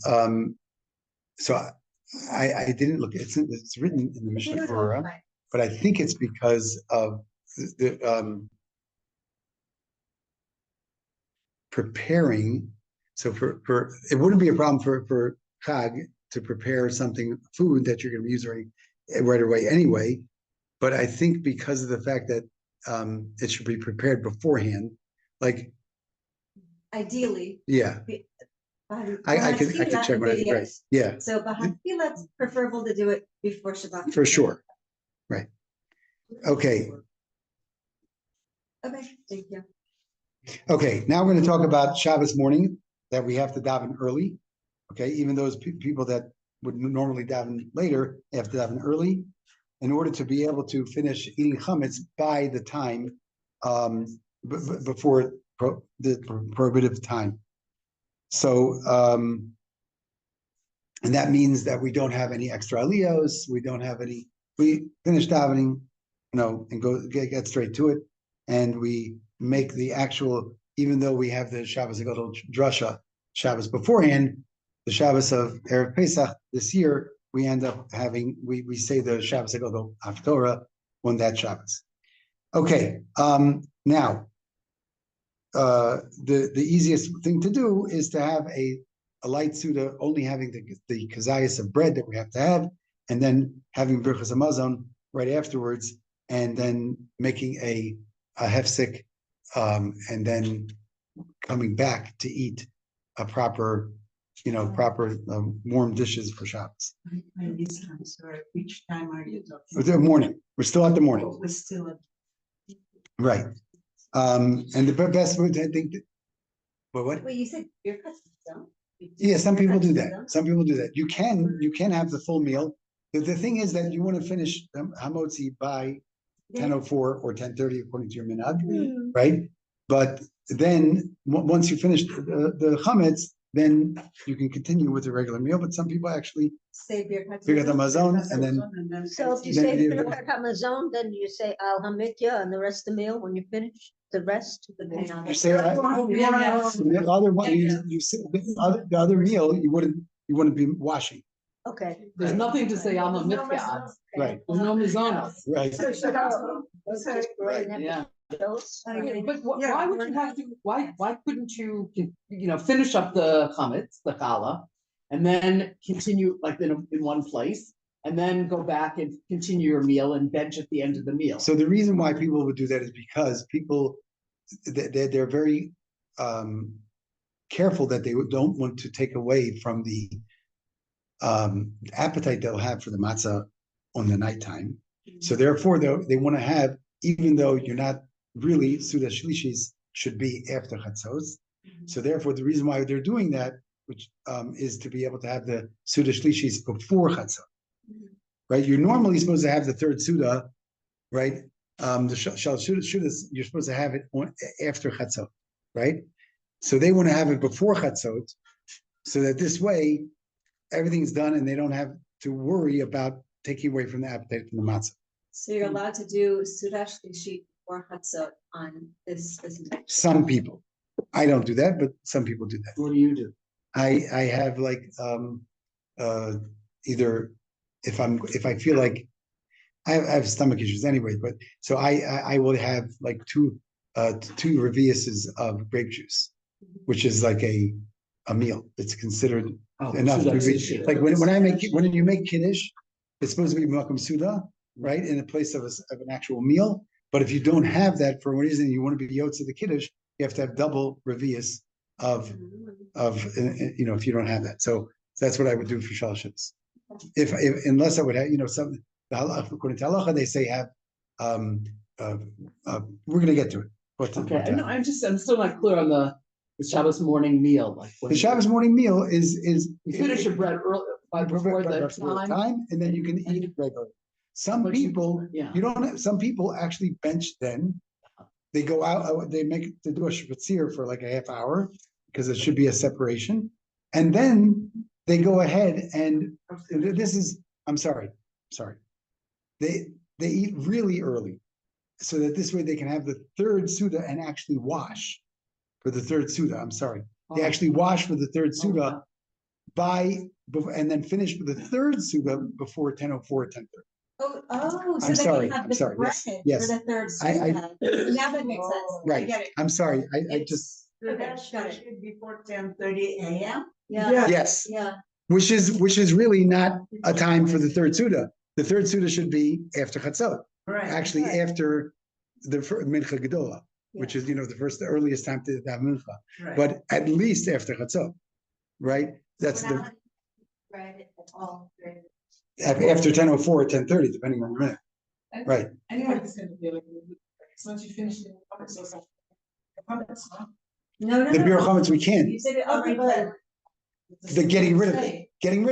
so I didn't look, it's written in the Mishnah Berurah, but I think it's because of the preparing. So for it wouldn't be a problem for Chag to prepare food that you're going to be using right away anyway. But I think because of the fact that it should be prepared beforehand, like Ideally. yeah, I could check when I right. Yeah, So Bahatila, it's preferable to do it before Shabbat. for sure. Right. Okay. Okay, thank you. Okay. Now we're going to talk about Shabbos morning that we have to daven early. Okay, even those people that would normally daven later have to daven early in order to be able to finish eating chametz by the time before the prohibitive time. So, and that means that we don't have any extra aliyos. We finish davening, and go get straight to it, and we make the actual. Even though we have the Shabbos Hagadol drasha Shabbos beforehand, the Shabbos of Erev Pesach this year, we end up having we say the Shabbos Hagadol Haftorah on that Shabbos. Okay, now the easiest thing to do is to have a light Suda, only having the kazayas of bread that we have to have, and then having Birchas Hamazon right afterwards, and then making a hefsek, and then coming back to eat a proper warm dishes for Shabbos. I'm sorry, which time are you talking? The morning. We're still at the morning. We're still at. Right. And the best way I think. What? Well, you said your cousins don't. Yeah, some people do that. Some people do that. You can have the full meal. The thing is that you want to finish hamotzi by 10:04 or 10:30 according to your minhag, right? But then once you finish the chametz, then you can continue with the regular meal. But some people actually Say Birkat Hamazon and then. So if you then say you- Birkat Hamazon, then you say Al Hamitya and the rest of the meal when you finish the rest. You say the other one, you say the other meal you wouldn't be washing. Okay. There's nothing to say I'm a mitzvah. Right. There's no mizonos. Right. Yeah. Those. But why would you have to, why couldn't you, finish up the chametz, the challah, and then continue like in one place, and then go back and continue your meal and bench at the end of the meal? So the reason why people would do that is because people, they're very careful that they don't want to take away from the appetite they'll have for the matzah on the nighttime. So therefore, they want to have, even though you're not really, Suda Shlishis should be after Chatzos. So therefore, the reason why they're doing that, which is to be able to have the Suda Shlishis before Chatzos, right? You're normally supposed to have the third Suda, right? The Shal Shudas, you're supposed to have it after Chatzot, right? So they want to have it before Chatzot, so that this way everything's done and they don't have to worry about taking away from the appetite from the matzah. So you're allowed to do Sudash Lishit or Hatzot on this night. Some people, I don't do that, but some people do that. What do you do? I have like either if I feel like I have stomach issues anyway, but so I will have like two reviuses of grape juice, which is like a meal. It's considered enough to be like when you make kiddush, it's supposed to be makom suda, right, in the place of an actual meal. But if you don't have that for one reason, you want to be yotze the kiddush, you have to have double revius of if you don't have that. So that's what I would do for shalshas. If unless I would have some according to halacha they say have we're gonna get to it. Okay, I know, I'm still not clear on the Shabbos morning meal. Like the Shabbos morning meal is you finish your bread early before the time, and then you can eat it regularly. Some But you- people, yeah. you don't have, some people actually bench then. They go out, they do a schwitzir for like a half hour, because it should be a separation. And then they go ahead and this is, I'm sorry. They eat really early, so that this way they can have the third Suda and actually wash for the third Suda. I'm sorry. They actually wash for the third Suda and then finish with the third Suda before 10:04 or 10:30. So I'm they sorry, can have I'm the sorry, yes, breakfast yes. for the third I- Suda. Now that makes sense. I Right, get it. I'm sorry, I It's- just, Got it. Before 10:30 AM. Yeah, yes, yeah. which is really not a time for the third Suda. The third Suda should be after Chatzot, Right. actually after the Mincha Gedola, which is, the earliest time to have Mincha, Right. but at least after Chatzot, right? That's We're the, not Right, at all. Right. after 10:04 or 10:30, depending on the minute, right? Anybody's gonna be like, once you finish the comments, No. The beer chametz we can't, You said it already. the getting rid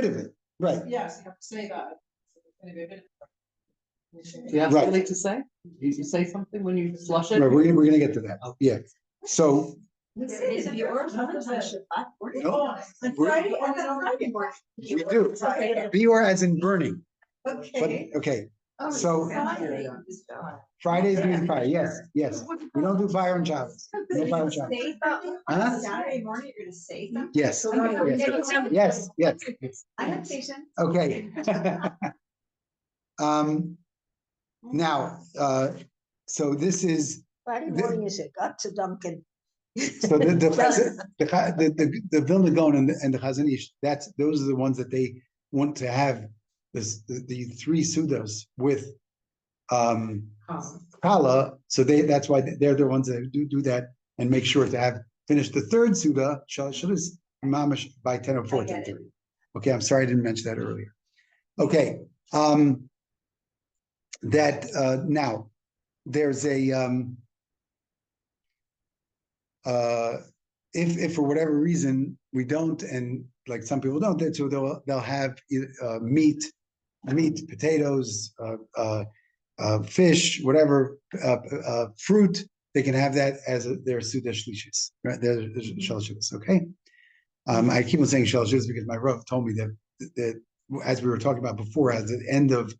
of it, right? Yes, you have to say that. Do you have Right. something to say? You say something when you flush it? Right, we're gonna get to that, yeah. So, There is a beer on Shabbat morning. No. On Friday, on Friday morning. we do, Okay. Bior as in burning, but, Okay. okay, Oh, so Friday. Friday is doing fire, yes. We don't do fire on Shabbos. No fire on Shabbos. Say something Huh? on Saturday morning, you're gonna say something? Yes, Okay. yes. I have patience. Okay. Now, so this is, Friday morning is a gut to Duncan. so the Vilna Gaon and the Chazon Ish, those are the ones that they want to have the three Sudas with Kala, so that's why they're the ones that do that and make sure to have finished the third Suda, Shalash Mamash by 10:04, 10:30. Okay, I'm sorry I didn't mention that earlier. Okay, now there's a if for whatever reason we don't, and like some people don't, so they'll have meat, potatoes, fish, whatever, fruit. They can have that as their Suda Shlishis, right? Their Shalshis, okay? I keep on saying Shalshis because my Rav told me that as we were talking about before, as the end of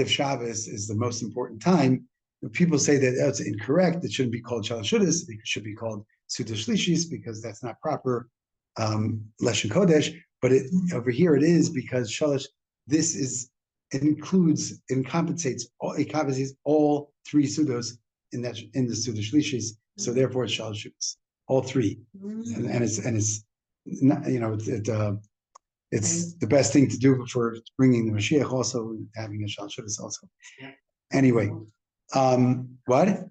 Shabbos is the most important time. People say that that's incorrect. It shouldn't be called Shalshis. It should be called Suda Shlishis because that's not proper Lashon Kodesh. But over here it is because Shalosh. It compensates all three Sudos in the Suda Shlishis. So therefore it's Shalshis, all three, and it's not, it's the best thing to do for bringing the Mashiach, also having a Shalshis also. Anyway, what?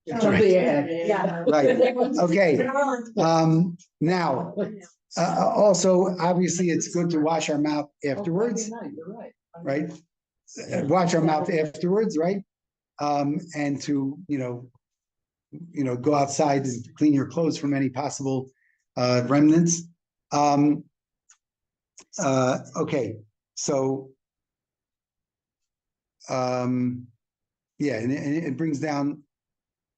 Jump ahead. Yeah. Right. Okay. Now, also, obviously, it's good to wash our mouth afterwards, You're right? Wash our mouth afterwards, right? And to go outside and clean your clothes from any possible remnants. Okay, so yeah, and it brings down.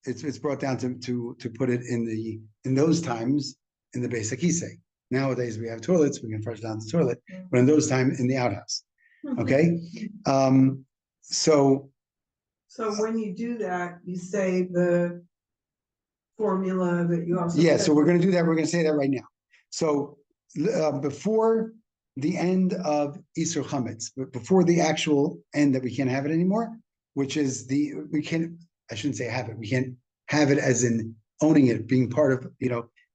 It's brought down to put it in those times in the Beis Hakisei. Nowadays we have toilets, we can flush down the toilet, but in those times in the outhouse. Okay, so when you do that, you say the formula that you also. yeah, so we're going to do that. We're going to say that right now. So before the end of Isur Chametz, but before the actual end that we can't have it anymore, which is I shouldn't say have it. We can't have it as in owning it, being part of,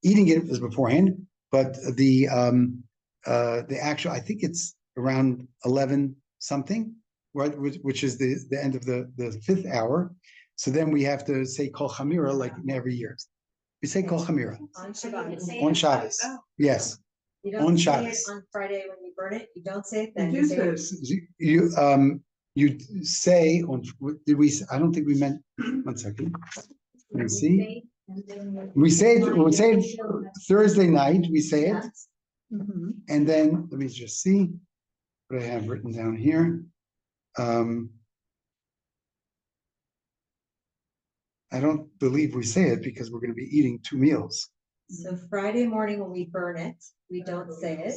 eating it as beforehand. But the actual, I think it's around 11 something, right? Which is the end of the 5th hour. So then we have to say Kol Chamira like in every year. We say Kol Chamira On Shabbat. on Shabbos. Yes, You on don't say Shabbos. it on Friday when you burn it, you don't say it then. You You say do it. say You say on, did we, I don't think we meant, one second. Let me see. We say it Thursday night, we say it. Mhm. And then, let me just see what I have written down here. I don't believe we say it because we're gonna be eating 2 meals. So Friday morning when we burn it, we don't say it.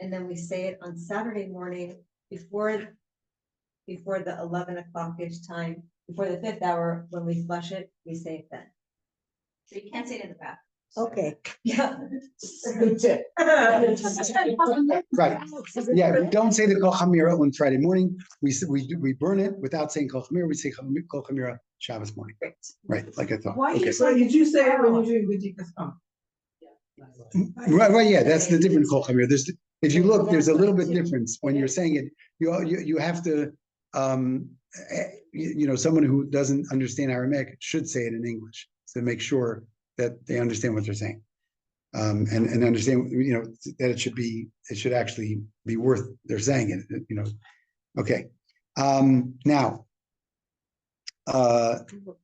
And then we say it on Saturday morning before the 11 o'clock-ish time, before the 5th hour, when we flush it, we say it then. So you can't say it in the bathroom. Okay. Yeah. Good tip. Right, yeah, we don't say the Kol Chamira on Friday morning, we burn it without saying Kol Chamira, we say Kol Chamira Shabbos morning. Right, like I thought, Why okay. so you do say it when you're doing Bituach Leumi? Right, yeah, that's the different Kol Chamira, if you look, there's a little bit difference when you're saying it, you have to, someone who doesn't understand Aramaic should say it in English, to make sure that they understand what they're saying. And understand, that it should actually be worth their saying it, okay. Now,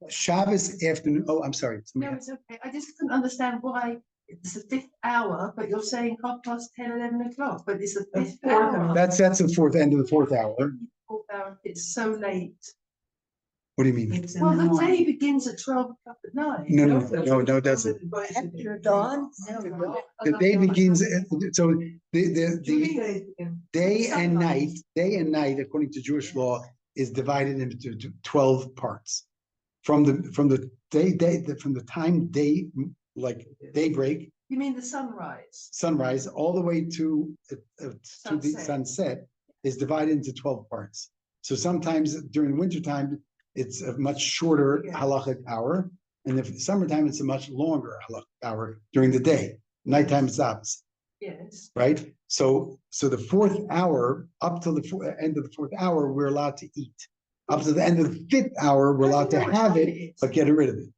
Shabbos afternoon, oh, I'm sorry. No, it's okay. I just couldn't understand why it's the 5th hour, but you're saying 10:30, 11 o'clock, but it's the 5th hour. That's the fourth end of the 4th hour. 4th hour, it's so late. What do you mean? It's in Well, the the day morning. begins at 12 o'clock at night. No, that's it. After dawn. The day begins, so the Judy, day and night, according to Jewish law, is divided into 12 parts. From the time daybreak, You mean the sunrise? sunrise, all the way to the Sunset. sunset is divided into 12 parts. So sometimes during the wintertime, it's a much shorter halachic hour, and in the summertime, it's a much longer halachic hour during the day. Nighttime is the opposite. Yes. Right? So the 4th hour, up till the end of the 4th hour, we're allowed to eat. Up to the end of the 5th hour, we're allowed to have it, but get rid of it.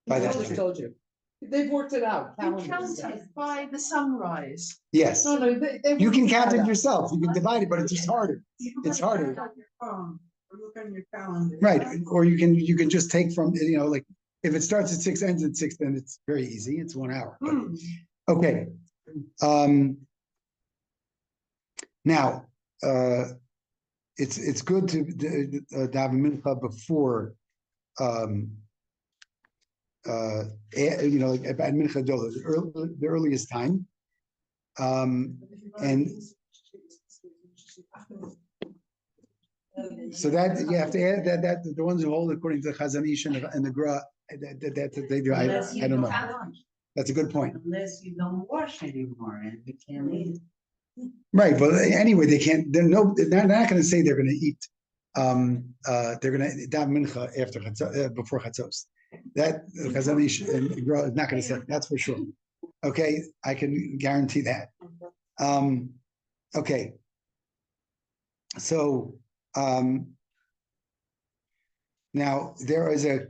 By I that just time. told you. They've worked it out. You calendars count stuff. it by the sunrise. Yes, No, they you can worked count it out. yourself, you can divide it, but it's just harder. You can It's put harder. it on your phone, or look on your calendar. Right, or you can just take from, like, if it starts at 6, ends at 6, then it's very easy, it's 1 hour. But, okay. Now, it's good to daven mincha before, like at mincha dola, the earliest time. And so that you have to add that the ones who hold according to the Chazon Ish and the Gra, that they do. Unless you I don't know. have lunch. That's a good point. Unless you don't wash anymore and you can't eat. Right, but anyway, they can't. They're not going to say they're going to eat. They're going to daven mincha after before chatzos. That Chazon Ish and Gra is not going to say. That's for sure. Okay, I can guarantee that. Okay, so now there's a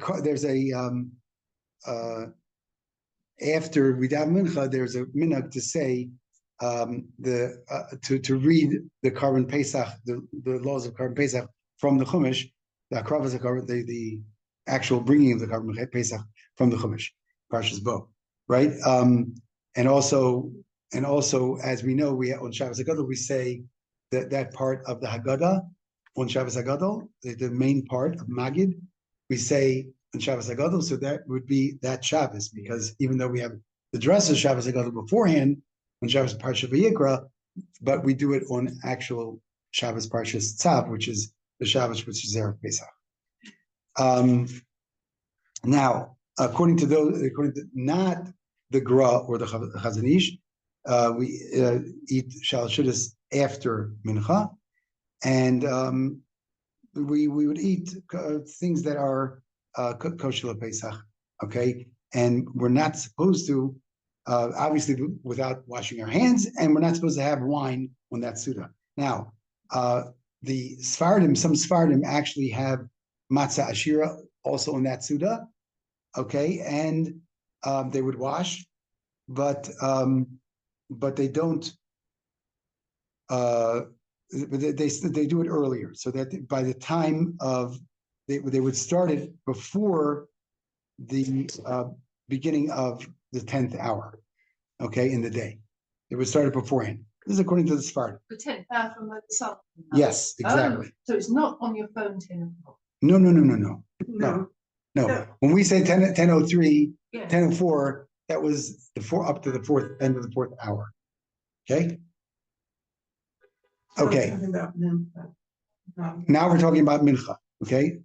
after we daven mincha, there's a minhag to say to read the Karban Pesach, the laws of Karban Pesach from the Chumash, the actual bringing of the Karban Pesach from the Chumash, Parshas Bo, right? And also, as we know, we on Shabbos HaGadol we say that part of the Haggadah on Shabbos HaGadol, the main part of Magid, we say on Shabbos HaGadol, so that would be that Shabbos, because even though we have the dress of Shabbos HaGadol beforehand, on Shabbos Parsha Vayikra, but we do it on actual Shabbos Parshas Tzav, which is the Shabbos which is Erev Pesach. Now, according to not the Gra or the Chazon Ish, we eat Shalshudas after Mincha, and we would eat things that are kosher Pesach, okay, and we're not supposed to. Obviously, without washing our hands, and we're not supposed to have wine on that Suda. Now, the Sephardim, some Sephardim actually have matzah ashira also on that Suda, okay, and they would wash, but they don't. But they do it earlier, so that by the time of they would start it before the beginning of the 10th hour, okay, in the day. It was started beforehand. This is according to the Sfardim. The 10th hour from the sun. Yes, exactly. Oh, so it's not on your phone 10 o'clock. No. No, No, when we say 10:03, Yeah. 10:04, that was up to the end of the fourth hour. Okay, okay. Talking about mincha. Now we're talking about mincha. Okay,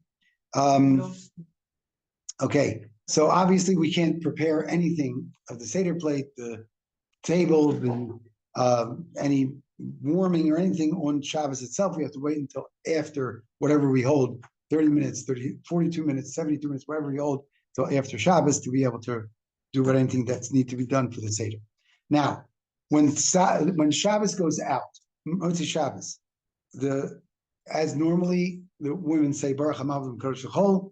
okay. So obviously we can't prepare anything of the Seder plate, the table, any warming or anything on Shabbos itself. We have to wait until after whatever we hold, 30 minutes, 42 minutes, 72 minutes, whatever we hold, till after Shabbos to be able to do anything that's need to be done for the Seder. Now, when Shabbos goes out, Motzash Shabbos, as normally the women say, Baruch HaMavlim Kodesh L'Chol,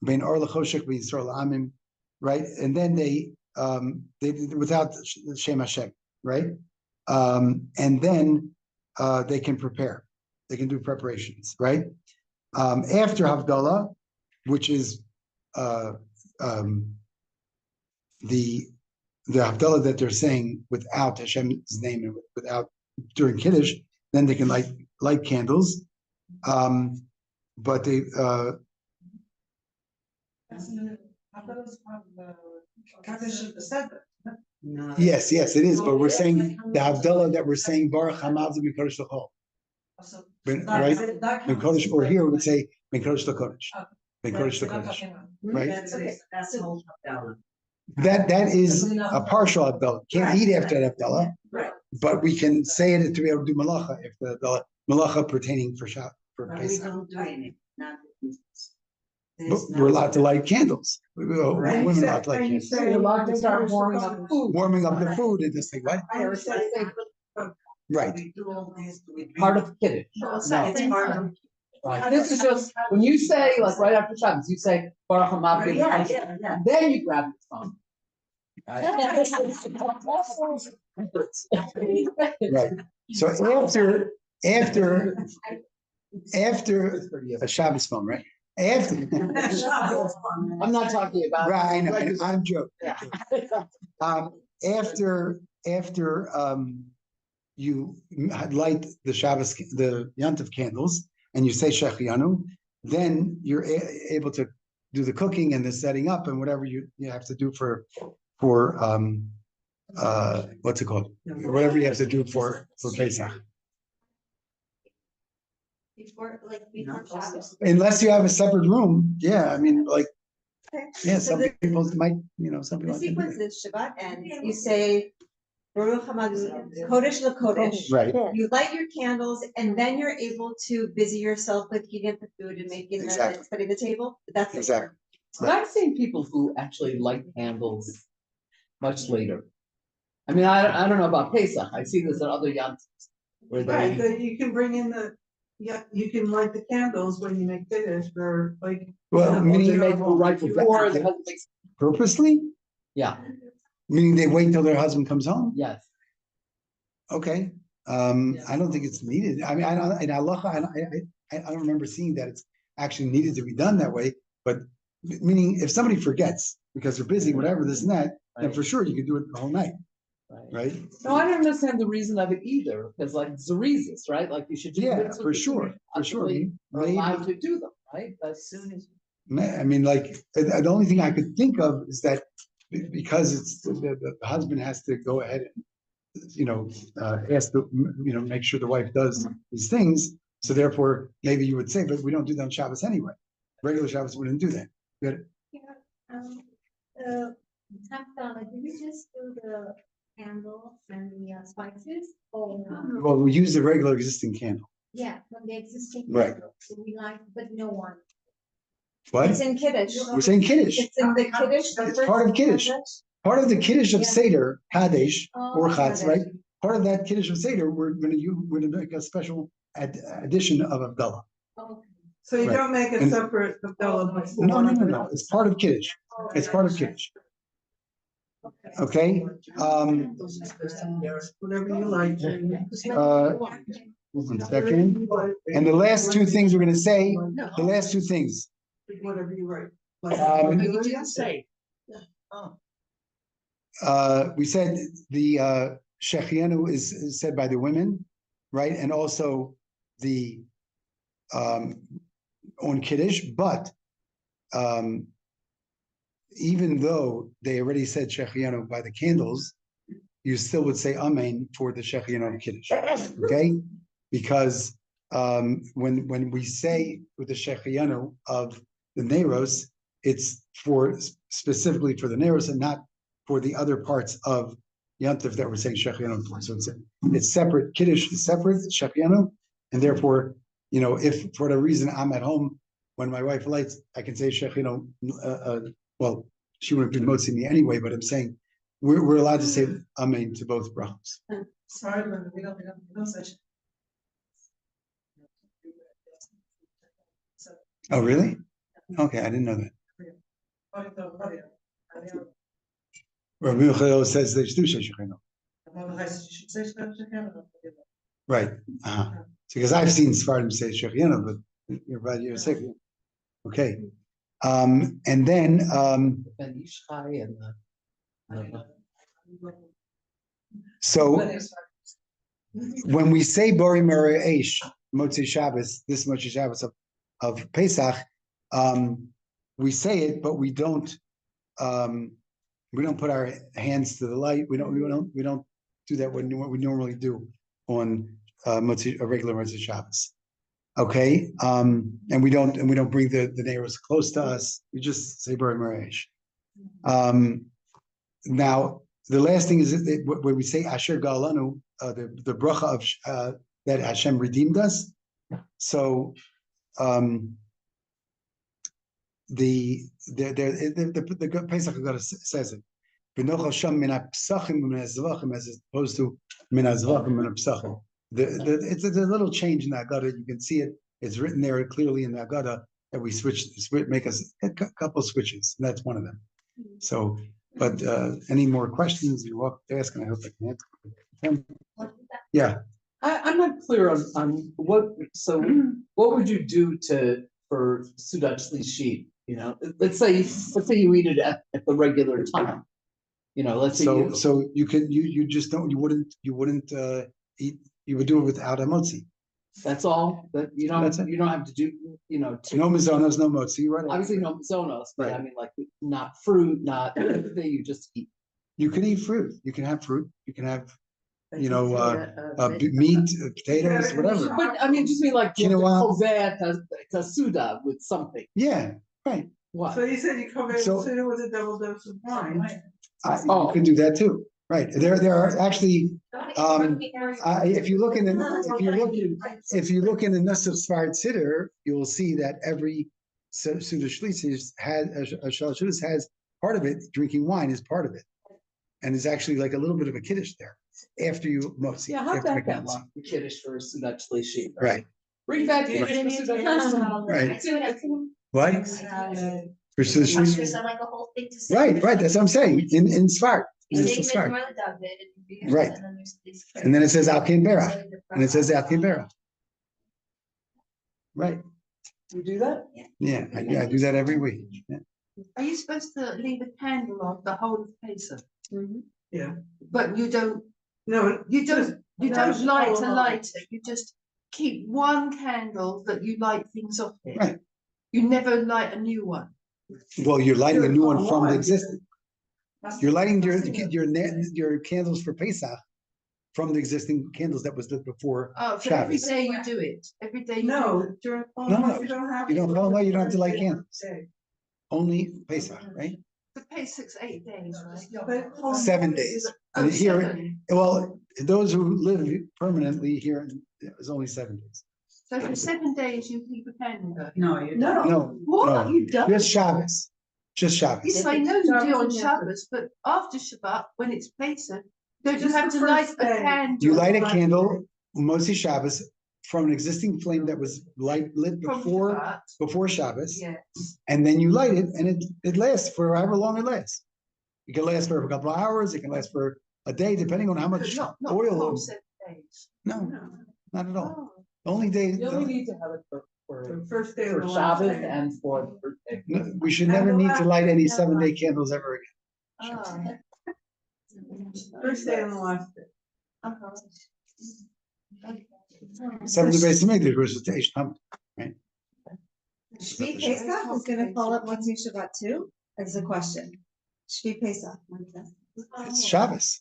Bein Or L'Choshech Bein Yisrael L'Amim, right? And then they without Shem Hashem, right? And then they can prepare. They can do preparations, right? After Havdalah, which is the Havdalah that they're saying without Hashem's name and without during Kiddush, then they can light candles. But they No. yes, it is. But we're saying the Havdalah that we're saying Baruch Hamavdu Mikodesh L'Chol. Right? Mikodesh, or here we would say Mikodesh L'Kodesh. Mikodesh L'Kodesh. Right? That's whole Havdalah. That is a partial Havdalah. Can't eat after that Havdalah. Right. But we can say it to be able to do malacha if the malacha pertaining for But we Pesach. don't do any, not. But we're allowed to light candles. Women are allowed to light candles. So you're allowed to start warming up the food. Warming up the food and this thing, right? Right. We do all this. Part of Kiddush. No. It's part of. Right. This is just, when you say, like, right after Shabbos, you say, Baruch HaMavdim, Yeah. then you grab your phone. Right. So after a Shabbos phone, right? After. I'm not talking about. Right, I know, I'm joking. Yeah. After you light the Shabbos, the Yantav candles, and you say Shechianu, then you're able to do the cooking and the setting up and whatever you have to do for what's it called? Whatever you have to do for Pesach. Before Shabbos. Unless you have a separate room, yeah, I mean, like, Okay. yeah, So some the- people might, some The people. sequence is Shabbat ends, you say, Baruch HaMavdim Kodesh LaKodesh. Right, You light your candles and then you're able to busy yourself with getting up the food and making Exactly. and setting the table. That's it. exactly. But I've seen people who actually light candles much later. I mean, I don't know about Pesach. I see this at other yantas where Right, they. but you can bring in you can light the candles when you make Kiddush or like. Well, They meaning make it right before the husband makes. purposely, Yeah, meaning they wait until their husband comes home. yes. Okay, I don't think it's needed. I mean, I don't, in halacha, I don't remember seeing that it's actually needed to be done that way. But meaning, if somebody forgets because they're busy, whatever, this and that, then for sure you can do it the whole night, right? No, I don't understand the reason of it either, because like Zerizis, right? Like you should do. Yeah, mitzvahs for that sure, you for sure. actually are Maybe- allowed to do them, right? As soon as. I mean, like, the only thing I could think of is that because it's the husband has to go ahead and, ask make sure the wife does these things. So therefore, maybe you would say, but we don't do that on Shabbos anyway. Regular Shabbos wouldn't do that. Good. Did we just do the candles and the spices? Or, Well, we use the regular existing candle. yeah, from the existing. Right. candles, so we like, but no one. What? It's in Kiddush. We're saying Kiddush. It's in the Kiddush. It's part of Kiddush. Part of the Kiddush of Seder, Kadesh, or Chatz, right? Part of that Kiddush of Seder, we're gonna make a special addition of Havdalah. Oh, So you Right. don't make a And- separate Havdalah before. No. It's part of Kiddush. It's part of Kiddush. Okay, Whatever you like. one second. And the last two things we're gonna say, the last two things. Whatever you write. You didn't say. We said the Shechianu is said by the women, right? And also the on Kiddush, but even though they already said Shechianu by the candles, you still would say Amen for the Shechianu of Kiddush, okay? Because when we say with the Shechianu of the Neros, it's for specifically for the Neros and not for the other parts of Yantif that we're saying Shechianu for. So it's separate. Kiddush is separate, Shechianu, and therefore, if for the reason I'm at home when my wife lights, I can say Shechianu. Well, she wouldn't be motzi me anyway, but I'm saying we're allowed to say Amen to both brachos. Sorry, but we don't such. Oh, really? Okay, I didn't know that. Rabbi Gershon says they do Shechianu. Right. Because I've seen Sfardim say Shechianu, but you're right, you're sick. Okay. And then Ben Ishchai and so when we say Bori Mara Eish, Motzei Shabbos, this Motzei Shabbos of Pesach, we say it, but we don't put our hands to the light. We don't do that what we normally do on a regular Motzei Shabbos. Okay, and we don't bring the neighbors close to us. We just say Bori Mara Eish. Now the last thing is that when we say Asher Galanu, the bracha of that Hashem redeemed us. So the Pesach Haggadah says it. V'nochal sham min ha'psachim min ha'zvachim as opposed to min ha'zvachim min ha'psachim. It's a little change in the Haggadah. You can see it. It's written there clearly in the Haggadah that we make a couple switches. And that's one of them. So, but any more questions you're welcome to ask, and I hope I can answer. Yeah. I'm not clear on what. So, what would you do for Sudat Shlishit? Let's say you eat it at the regular time. Let's say so you can you just don't you wouldn't eat. You would do it without a motzi. That's all. That you don't have to do. No mizonos, no motzi. Right. Obviously, no mizonos, but right. I mean, like not fruit, not everything. You just eat. You can eat fruit. You can have fruit. You can have. Meat, potatoes, whatever. But I mean, just mean like kasuda with something. Yeah, right. What? So you said you cover it with a double dose of wine. You can do that too. Right. There are actually if you look in the Nus of Sfard Siddur, you will see that every Suda Shlitzis has part of it, drinking wine is part of it. And there's actually like a little bit of a kiddush there after you motzi. Yeah, how's that got the kiddush for Sudat Shlishi? Right. Bring back kiddush for Sudat. Right. What? For Sudat Shlishi. Like a whole thing to say. Right. That's what I'm saying. In Sfard. Right. And then it says Al Kain Berach. And it says Al Kain Berach. Right. You do that? Yeah, I do that every week. Yeah. Are you supposed to leave a candle on the whole of Pesach? Yeah. But you don't. No, you don't light a lighter. You just keep one candle that you light things off with. Right. You never light a new one. Well, you're lighting a new one from the existing. You're lighting your candles for Pesach from the existing candles that was lit before. Oh, so Shabbos. every day you do it. Every day you no, do it. during No, you don't have. you don't follow you don't have to light candles. Okay. Only Pesach, right? The Pesach's 8 days, right? 7 days. And here, 7. well, those who live permanently here is only 7 days. So for 7 days you keep a candle going. No, you No. don't. No, What? no, You don't? just Shabbos. Just Shabbos. Yes, I know you do on Shabbos, but after Shabbat, when it's Pesach, don't you Just have the to light first a day. candle? You light a candle, Motzi Shabbos, from an existing flame that was lit from before Shabbat. Shabbos, Yes. and then you light it, and it lasts for however long it lasts. It can last for a couple of hours. It can last for a day, depending on how But much not oil. the whole 7 days. No, not at all. Oh. The only day You only need to have it The for first day of for the last Shabbos day. and for no, we should never need to light any 7-day candles ever again. Ah. First day and the last day. Seven the Beit Medrash versus the Eish Tam, right? Shvi Pesach is gonna fall up Motzei Shabbat too? That's the question. Shvi Pesach. It's Shabbos.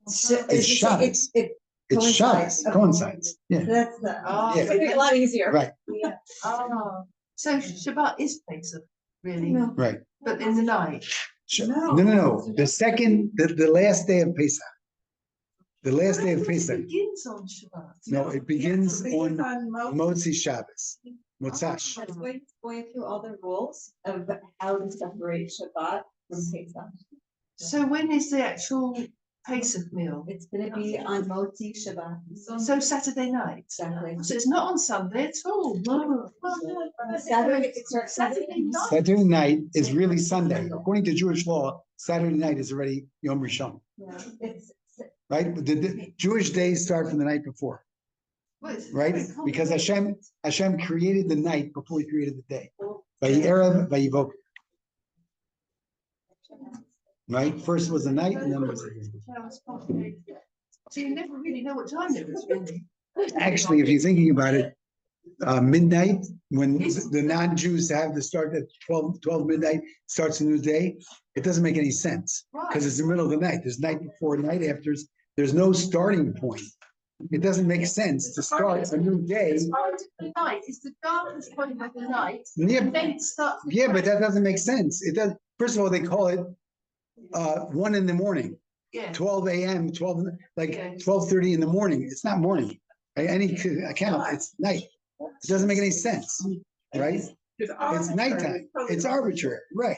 It's Shabbos. It It's coincides. Shabbos, coincides, yeah, That's the, Oh, Yeah. it's gonna be a lot easier. right, oh, so Shabbat is Pesach, really, No. right. but in the night. No, the second, the last day of Pesach. The last day of It Pesach, begins on Shabbat. no, it begins on Mo- Motzi Shabbos, Motzash. That's going through all the rules of how to separate Shabbat from Pesach. So when is the actual Pesach meal? It's gonna be on Motzei Shabbat. So Saturday night. Exactly. So it's not on Sunday at all. No. Saturday, it starts Saturday night. Saturday night is really Sunday. According to Jewish law, Saturday night is already Yom Rishon, Yeah, it's, right? The Jewish days start from the night before, Well, it's right? very Because complicated. Hashem created the night before he created the day. Vayireh, Vayivok. Right? First was the night and then it was the day. Well, it's complicated. So you never really know what time it is, really. Actually, if you're thinking about it, midnight, when the non-Jews have to start at 12 midnight, starts a new day, it doesn't make any sense. Because it's the middle of the night. There's night before, night after. There's no starting point. It doesn't make sense to start a new day. It's part of the night. It's the darkest point of the night. Yeah, And then it starts. yeah, but that doesn't make sense. It does. First of all, they call it 1 in the morning, Yeah. 12 a.m., 12, like Okay. 12:30 in the morning. It's not morning. By any account, it's night. It doesn't make any sense, right? It's nighttime. It's arbitrary, right?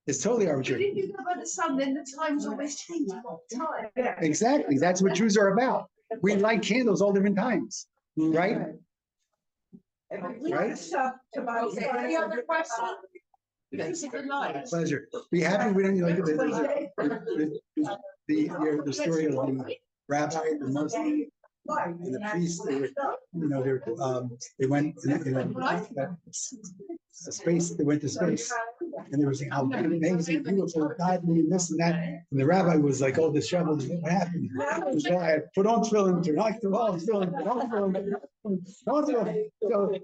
It's totally But arbitrary. if you go by the sun, then the time's always changing all the time. Exactly. That's what Jews are about. We light candles all different times, right? Right? Any other questions? It's the night. Pleasure. Be happy we don't like the story of the rabbi, the Muslim, and the priest. They were, they went a space. They went to space, and they were saying how amazing, beautiful, godly, this and that. And the rabbi was like, "Oh, the shovels, what happened?" The guy put on tefillin, turn off the wall, tefillin, put on tefillin, don't do it. So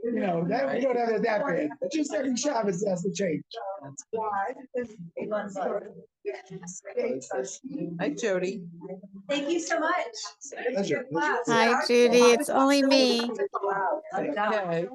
that we don't have it that bad. But just every Shabbos has to change. Hi, Jody. thank you so much. Pleasure. Hi, Judy. It's only me. Okay.